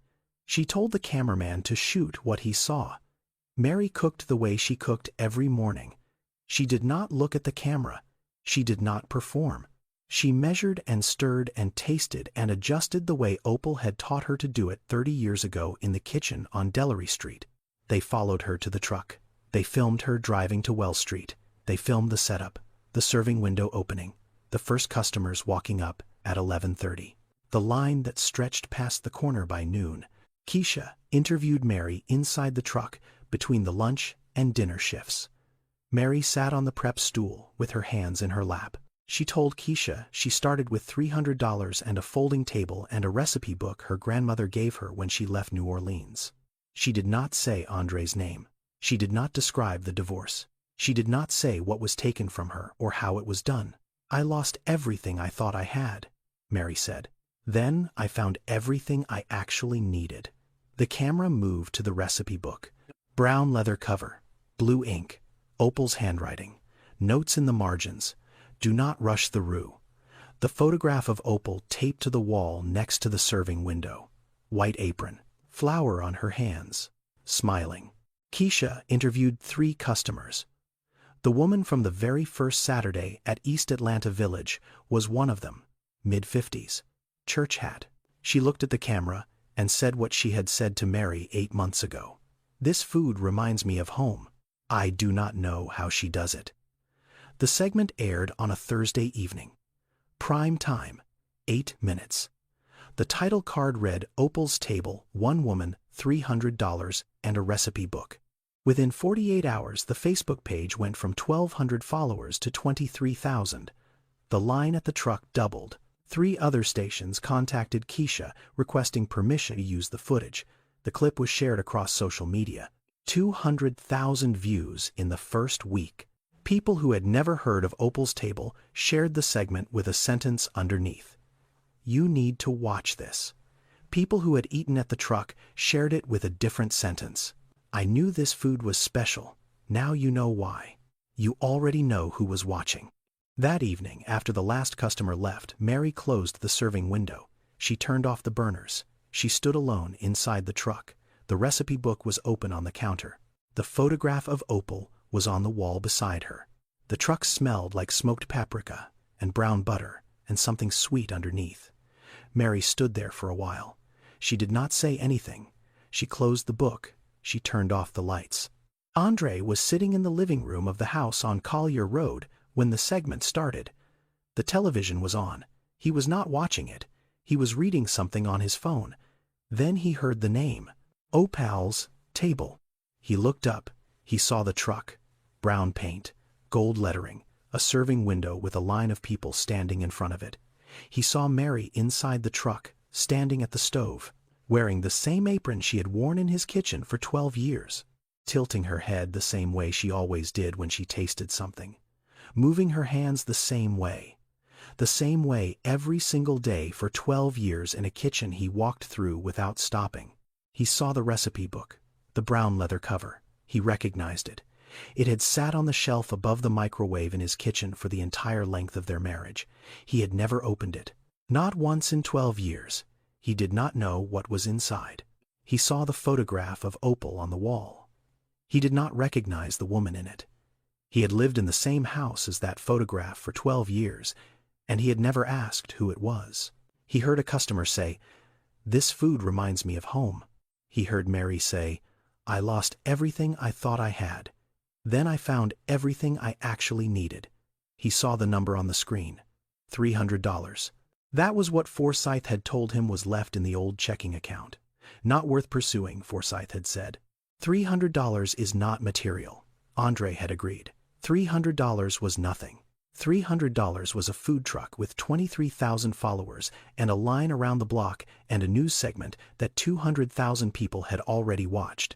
She told the cameraman to shoot what he saw. Mary cooked the way she cooked every morning. She did not look at the camera. She did not perform. She measured and stirred and tasted and adjusted the way Opal had taught her to do it 30 years ago in the kitchen on Delary Street. They followed her to the truck. They filmed her driving to Wells Street. They filmed the setup, the serving window opening, the first customers walking up at 11:30. The line that stretched past the corner by noon. Keisha interviewed Mary inside the truck between the lunch and dinner shifts. Mary sat on the prep stool with her hands in her lap. She told Keisha she started with $300 and a folding table and a recipe book her grandmother gave her when she left New Orleans. She did not say Andre's name. She did not describe the divorce. She did not say what was taken from her or how it was done. "I lost everything I thought I had," Mary said. "Then I found everything I actually needed." The camera moved to the recipe book. Brown leather cover, blue ink, Opal's handwriting, notes in the margins, "Do not rush the roux." The photograph of Opal taped to the wall next to the serving window. White apron, flour on her hands, smiling. Keisha interviewed 3 customers. The woman from the very first Saturday at East Atlanta Village was one of them, mid-50s, church hat. She looked at the camera and said what she had said to Mary 8 months ago. "This food reminds me of home. I do not know how she does it." The segment aired on a Thursday evening. Prime time, 8 minutes. The title card read Opal's Table, One Woman, $300, and a Recipe Book. Within 48 hours, the Facebook page went from 1,200 followers to 23,000. The line at the truck doubled. 3 other stations contacted Keisha requesting permission to use the footage. The clip was shared across social media. 200,000 views in the first week. People who had never heard of Opal's Table shared the segment with a sentence underneath. "You need to watch this." People who had eaten at the truck shared it with a different sentence. "I knew this food was special. Now you know why." You already know who was watching. That evening, after the last customer left, Mary closed the serving window. She turned off the burners. She stood alone inside the truck. The recipe book was open on the counter. The photograph of Opal was on the wall beside her. The truck smelled like smoked paprika and brown butter and something sweet underneath. Mary stood there for a while. She did not say anything. She closed the book. She turned off the lights. Andre was sitting in the living room of the house on Collier Road when the segment started. The television was on. He was not watching it. He was reading something on his phone. Then he heard the name. Opal's Table. He looked up. He saw the truck. Brown paint, gold lettering, a serving window with a line of people standing in front of it. He saw Mary inside the truck, standing at the stove, wearing the same apron she had worn in his kitchen for 12 years, tilting her head the same way she always did when she tasted something, moving her hands the same way every single day for 12 years in a kitchen he walked through without stopping. He saw the recipe book, the brown leather cover. He recognized it. It had sat on the shelf above the microwave in his kitchen for the entire length of their marriage. He had never opened it. Not once in 12 years. He did not know what was inside. He saw the photograph of Opal on the wall. He did not recognize the woman in it. He had lived in the same house as that photograph for 12 years, and he had never asked who it was. He heard a customer say, "This food reminds me of home." He heard Mary say, "I lost everything I thought I had. Then I found everything I actually needed." He saw the number on the screen, $300. That was what Forsyth had told him was left in the old checking account. Not worth pursuing, Forsyth had said. $300 is not material, Andre had agreed. $300 was nothing. $300 was a food truck with 23,000 followers and a line around the block and a news segment that 200,000 people had already watched.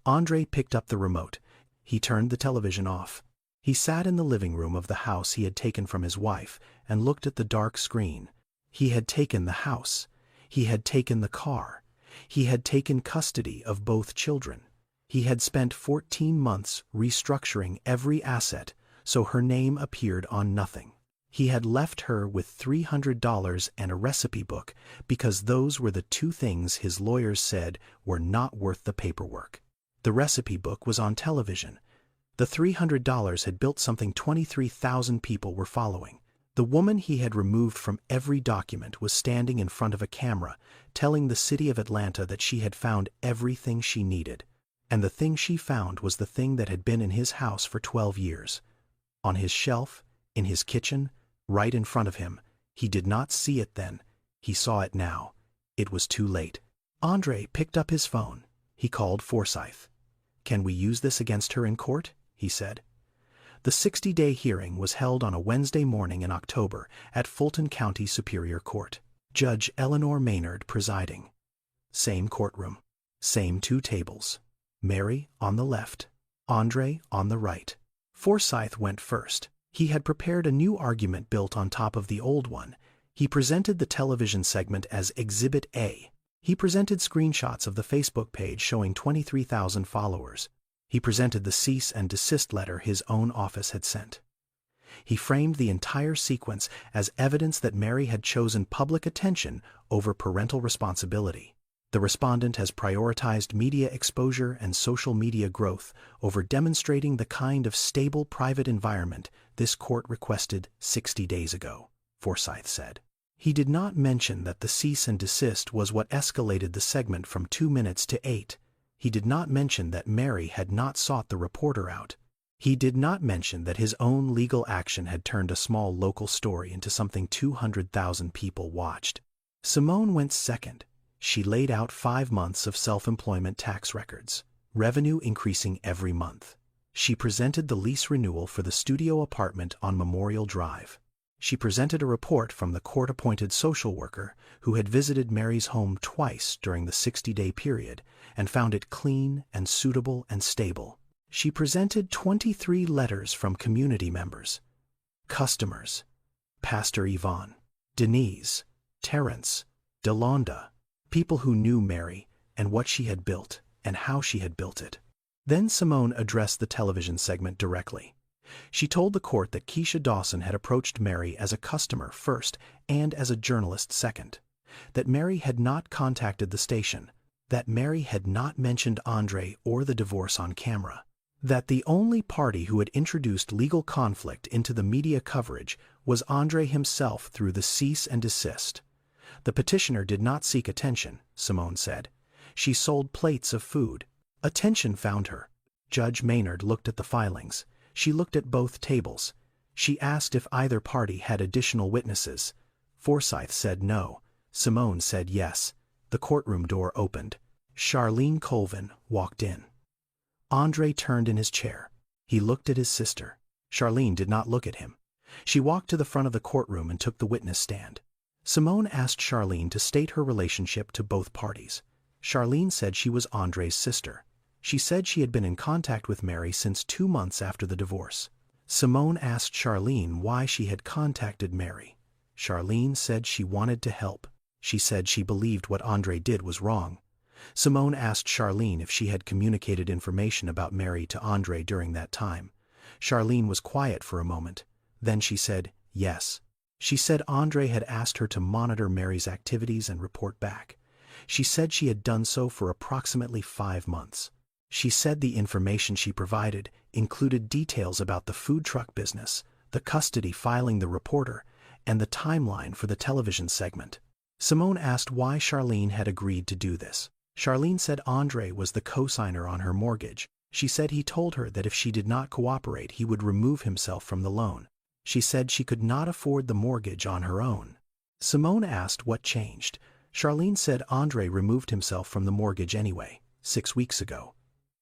Andre picked up the remote. He turned the television off. He sat in the living room of the house he had taken from his wife and looked at the dark screen. He had taken the house. He had taken the car. He had taken custody of both children. He had spent 14 months restructuring every asset so her name appeared on nothing. He had left her with $300 and a recipe book because those were the two things his lawyers said were not worth the paperwork. The recipe book was on television. The $300 had built something 23,000 people were following. The woman he had removed from every document was standing in front of a camera, telling the city of Atlanta that she had found everything she needed. And the thing she found was the thing that had been in his house for 12 years. On his shelf, in his kitchen, right in front of him. He did not see it then. He saw it now. It was too late. Andre picked up his phone. He called Forsyth. "Can we use this against her in court?" he said. The 60-day hearing was held on a Wednesday morning in October at Fulton County Superior Court. Judge Eleanor Maynard presiding. Same courtroom. Same two tables. Mary on the left. Andre on the right. Forsyth went first. He had prepared a new argument built on top of the old one. He presented the television segment as Exhibit A. He presented screenshots of the Facebook page showing 23,000 followers. He presented the cease and desist letter his own office had sent. He framed the entire sequence as evidence that Mary had chosen public attention over parental responsibility. The respondent has prioritized media exposure and social media growth over demonstrating the kind of stable private environment this court requested 60 days ago, Forsyth said. He did not mention that the cease and desist was what escalated the segment from 2 minutes to 8. He did not mention that Mary had not sought the reporter out. He did not mention that his own legal action had turned a small local story into something 200,000 people watched. Simone went second. She laid out 5 months of self-employment tax records, revenue increasing every month. She presented the lease renewal for the studio apartment on Memorial Drive. She presented a report from the court-appointed social worker who had visited Mary's home twice during the 60-day period and found it clean and suitable and stable. She presented 23 letters from community members, customers, Pastor Yvonne, Denise, Terrence, Delonda, people who knew Mary and what she had built and how she had built it. Then Simone addressed the television segment directly. She told the court that Keisha Dawson had approached Mary as a customer first and as a journalist second, that Mary had not contacted the station, that Mary had not mentioned Andre or the divorce on camera, that the only party who had introduced legal conflict into the media coverage was Andre himself through the cease and desist. The petitioner did not seek attention, Simone said. She sold plates of food. Attention found her. Judge Maynard looked at the filings. She looked at both tables. She asked if either party had additional witnesses. Forsyth said no. Simone said yes. The courtroom door opened. Charlene Colvin walked in. Andre turned in his chair. He looked at his sister. Charlene did not look at him. She walked to the front of the courtroom and took the witness stand. Simone asked Charlene to state her relationship to both parties. Charlene said she was Andre's sister. She said she had been in contact with Mary since 2 months after the divorce. Simone asked Charlene why she had contacted Mary. Charlene said she wanted to help. She said she believed what Andre did was wrong. Simone asked Charlene if she had communicated information about Mary to Andre during that time. Charlene was quiet for a moment. Then she said yes. She said Andre had asked her to monitor Mary's activities and report back. She said she had done so for approximately 5 months. She said the information she provided included details about the food truck business, the custody filing the reporter, and the timeline for the television segment. Simone asked why Charlene had agreed to do this. Charlene said Andre was the co-signer on her mortgage. She said he told her that if she did not cooperate, he would remove himself from the loan. She said she could not afford the mortgage on her own. Simone asked what changed. Charlene said Andre removed himself from the mortgage anyway, 6 weeks ago,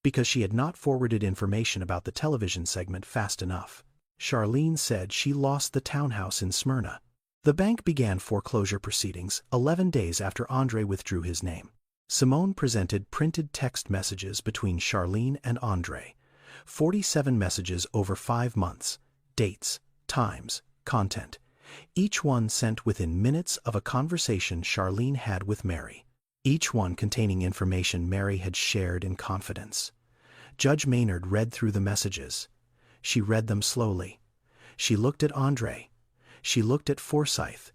because she had not forwarded information about the television segment fast enough. Charlene said she lost the townhouse in Smyrna. The bank began foreclosure proceedings 11 days after Andre withdrew his name. Simone presented printed text messages between Charlene and Andre. 47 messages over 5 months. Dates, times, content. Each one sent within minutes of a conversation Charlene had with Mary. Each one containing information Mary had shared in confidence. Judge Maynard read through the messages. She read them slowly. She looked at Andre. She looked at Forsyth.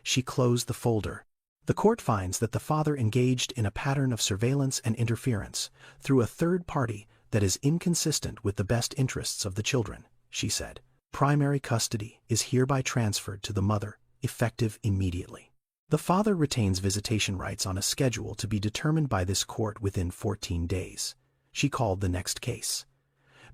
She closed the folder. The court finds that the father engaged in a pattern of surveillance and interference through a third party that is inconsistent with the best interests of the children, she said. Primary custody is hereby transferred to the mother, effective immediately. The father retains visitation rights on a schedule to be determined by this court within 14 days. She called the next case.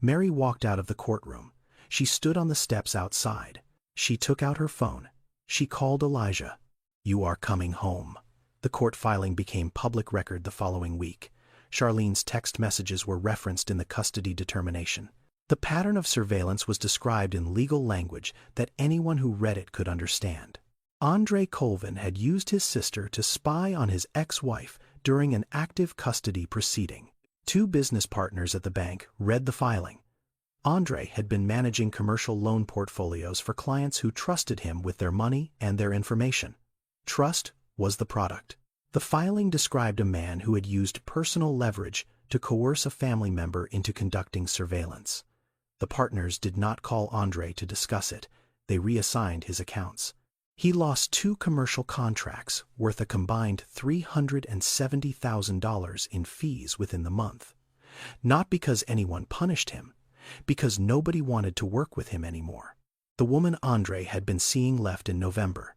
Mary walked out of the courtroom. She stood on the steps outside. She took out her phone. She called Elijah. "You are coming home." The court filing became public record the following week. Charlene's text messages were referenced in the custody determination. The pattern of surveillance was described in legal language that anyone who read it could understand. Andre Colvin had used his sister to spy on his ex-wife during an active custody proceeding. 2 business partners at the bank read the filing. Andre had been managing commercial loan portfolios for clients who trusted him with their money and their information. Trust was the product. The filing described a man who had used personal leverage to coerce a family member into conducting surveillance. The partners did not call Andre to discuss it. They reassigned his accounts. He lost 2 commercial contracts worth a combined $370,000 in fees within the month. Not because anyone punished him, because nobody wanted to work with him anymore. The woman Andre had been seeing left in November.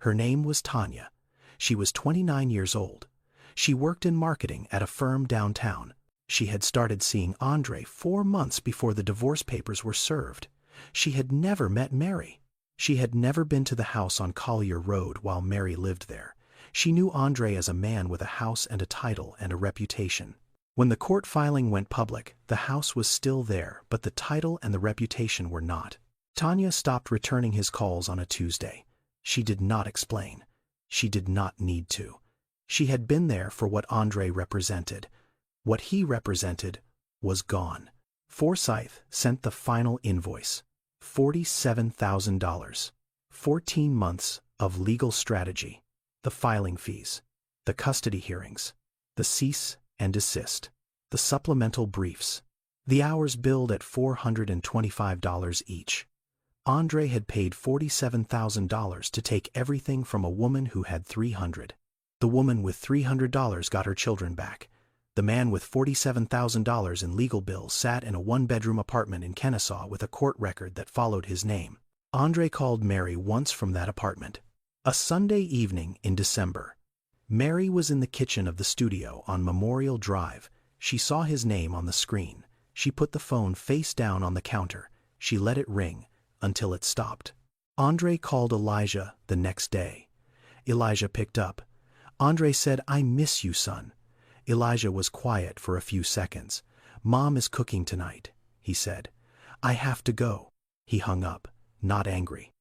Her name was Tanya. She was 29 years old. She worked in marketing at a firm downtown. She had started seeing Andre 4 months before the divorce papers were served. She had never met Mary. She had never been to the house on Collier Road while Mary lived there. She knew Andre as a man with a house and a title and a reputation. When the court filing went public, the house was still there, but the title and the reputation were not. Tanya stopped returning his calls on a Tuesday. She did not explain. She did not need to. She had been there for what Andre represented. What he represented was gone. Forsyth sent the final invoice. $47,000. 14 months of legal strategy. The filing fees. The custody hearings. The cease and desist. The supplemental briefs. The hours billed at $425 each. Andre had paid $47,000 to take everything from a woman who had $300. The woman with $300 got her children back. The man with $47,000 in legal bills sat in a 1-bedroom apartment in Kennesaw with a court record that followed his name. Andre called Mary once from that apartment. A Sunday evening in December. Mary was in the kitchen of the studio on Memorial Drive. She saw his name on the screen. She put the phone face down on the counter. She let it ring until it stopped. Andre called Elijah the next day. Elijah picked up. Andre said, "I miss you, son." Elijah was quiet for a few seconds. "Mom is cooking tonight," he said. "I have to go." He hung up, not angry,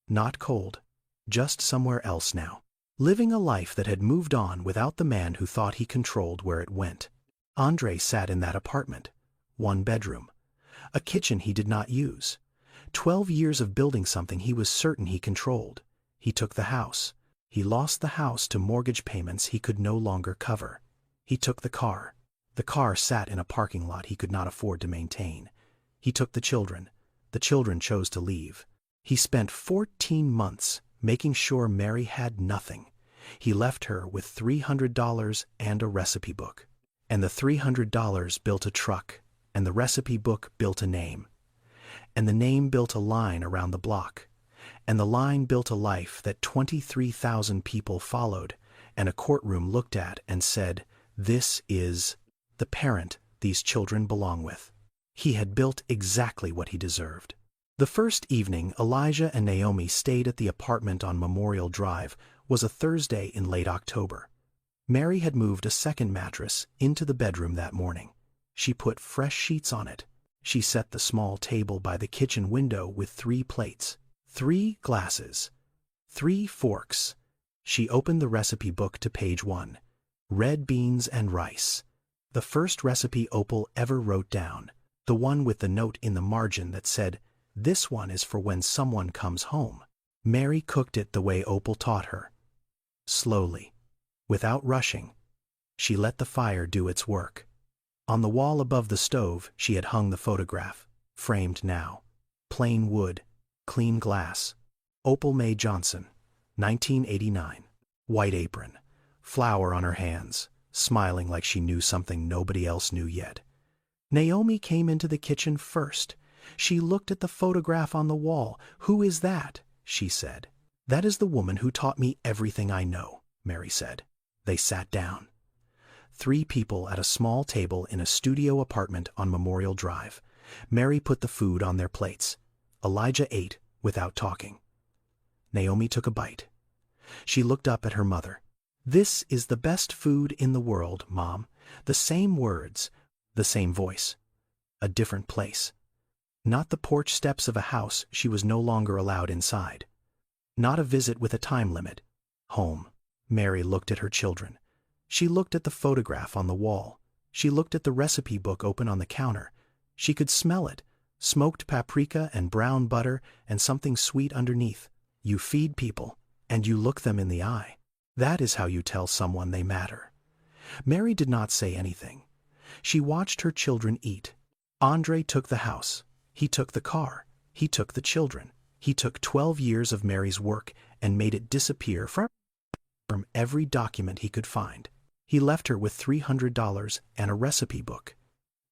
not cold, just somewhere else now. Living a life that had moved on without the man who thought he controlled where it went. Andre sat in that apartment. One bedroom. A kitchen he did not use. 12 years of building something he was certain he controlled. He took the house. He lost the house to mortgage payments he could no longer cover. He took the car. The car sat in a parking lot he could not afford to maintain. He took the children. The children chose to leave. He spent 14 months making sure Mary had nothing. He left her with $300 and a recipe book. And the $300 built a truck, and the recipe book built a name. And the name built a line around the block. And the line built a life that 23,000 people followed, and a courtroom looked at and said, "This is the parent these children belong with." He had built exactly what he deserved. The first evening Elijah and Naomi stayed at the apartment on Memorial Drive was a Thursday in late October. Mary had moved a second mattress into the bedroom that morning. She put fresh sheets on it. She set the small table by the kitchen window with 3 plates, 3 glasses, 3 forks. She opened the recipe book to page 1. Red beans and rice. The first recipe Opal ever wrote down. The one with the note in the margin that said, "This one is for when someone comes home." Mary cooked it the way Opal taught her. Slowly, without rushing. She let the fire do its work. On the wall above the stove she had hung the photograph, framed now. Plain wood, clean glass. Opal May Johnson, 1989. White apron, flour on her hands, smiling like she knew something nobody else knew yet. Naomi came into the kitchen first. She looked at the photograph on the wall. "Who is that?" she said. "That is the woman who taught me everything I know," Mary said. They sat down. 3 people at a small table in a studio apartment on Memorial Drive. Mary put the food on their plates. Elijah ate without talking. Naomi took a bite. She looked up at her mother. "This is the best food in the world, Mom." The same words, the same voice. A different place. Not the porch steps of a house she was no longer allowed inside. Not a visit with a time limit. Home. Mary looked at her children. She looked at the photograph on the wall. She looked at the recipe book open on the counter. She could smell it. Smoked paprika and brown butter and something sweet underneath. You feed people, and you look them in the eye. That is how you tell someone they matter. Mary did not say anything. She watched her children eat. Andre took the house. He took the car. He took the children. He took 12 years of Mary's work and made it disappear from every document he could find. He left her with $300 and a recipe book.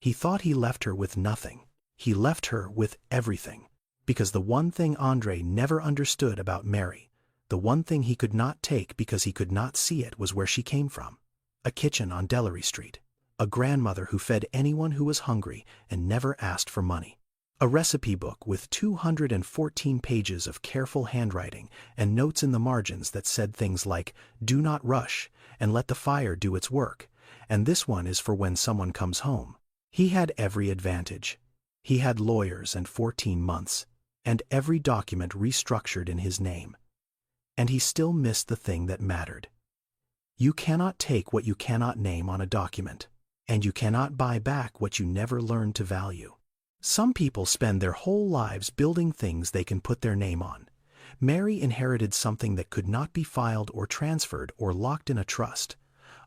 He thought he left her with nothing. He left her with everything. Because the one thing Andre never understood about Mary, the one thing he could not take because he could not see it, was where she came from. A kitchen on Delary Street. A grandmother who fed anyone who was hungry and never asked for money. A recipe book with 214 pages of careful handwriting and notes in the margins that said things like, "Do not rush, and let the fire do its work, and this one is for when someone comes home." He had every advantage. He had lawyers and 14 months, and every document restructured in his name. And he still missed the thing that mattered. You cannot take what you cannot name on a document, and you cannot buy back what you never learned to value. Some people spend their whole lives building things they can put their name on. Mary inherited something that could not be filed or transferred or locked in a trust.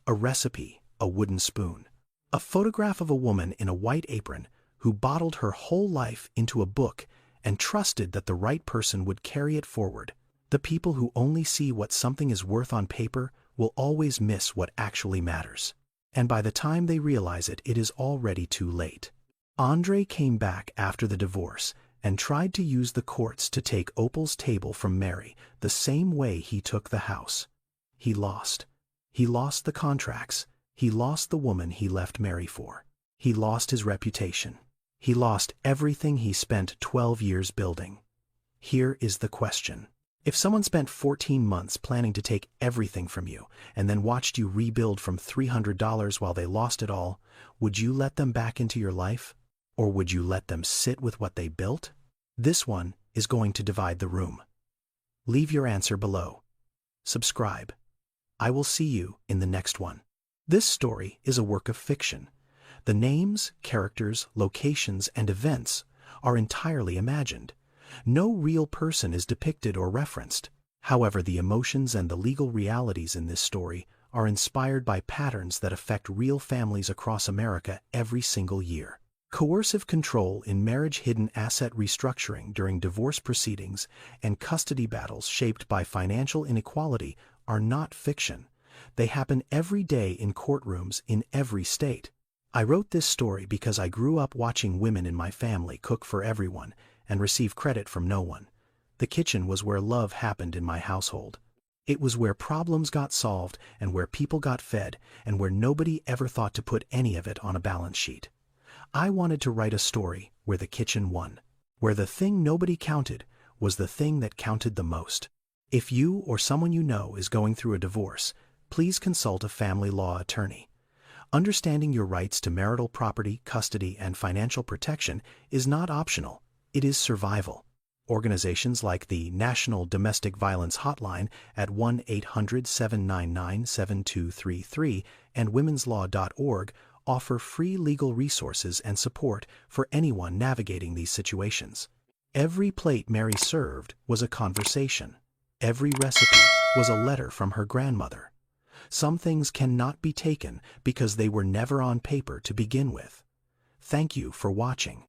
A recipe, a wooden spoon. A photograph of a woman in a white apron who bottled her whole life into a book and trusted that the right person would carry it forward. The people who only see what something is worth on paper will always miss what actually matters. And by the time they realize it, it is already too late. Andre came back after the divorce and tried to use the courts to take Opal's table from Mary the same way he took the house. He lost. He lost the contracts. He lost the woman he left Mary for. He lost his reputation. He lost everything he spent 12 years building. Here is the question. If someone spent 14 months planning to take everything from you and then watched you rebuild from $300 while they lost it all, would you let them back into your life? Or would you let them sit with what they built? This one is going to divide the room. Leave your answer below. Subscribe. I will see you in the next one. This story is a work of fiction. The names, characters, locations, and events are entirely imagined. No real person is depicted or referenced. However, the emotions and the legal realities in this story are inspired by patterns that affect real families across America every single year. Coercive control in marriage, hidden asset restructuring during divorce proceedings, and custody battles shaped by financial inequality are not fiction. They happen every day in courtrooms in every state. I wrote this story because I grew up watching women in my family cook for everyone and receive credit from no one. The kitchen was where love happened in my household. It was where problems got solved and where people got fed and where nobody ever thought to put any of it on a balance sheet. I wanted to write a story where the kitchen won, where the thing nobody counted was the thing that counted the most. If you or someone you know is going through a divorce, please consult a family law attorney. Understanding your rights to marital property, custody, and financial protection is not optional, it is survival. Organizations like the National Domestic Violence Hotline at 1-800-799-7233 and womenslaw.org offer free legal resources and support for anyone navigating these situations. Every plate Mary served was a conversation. Every recipe was a letter from her grandmother. Some things cannot be taken because they were never on paper to begin with. Thank you for watching.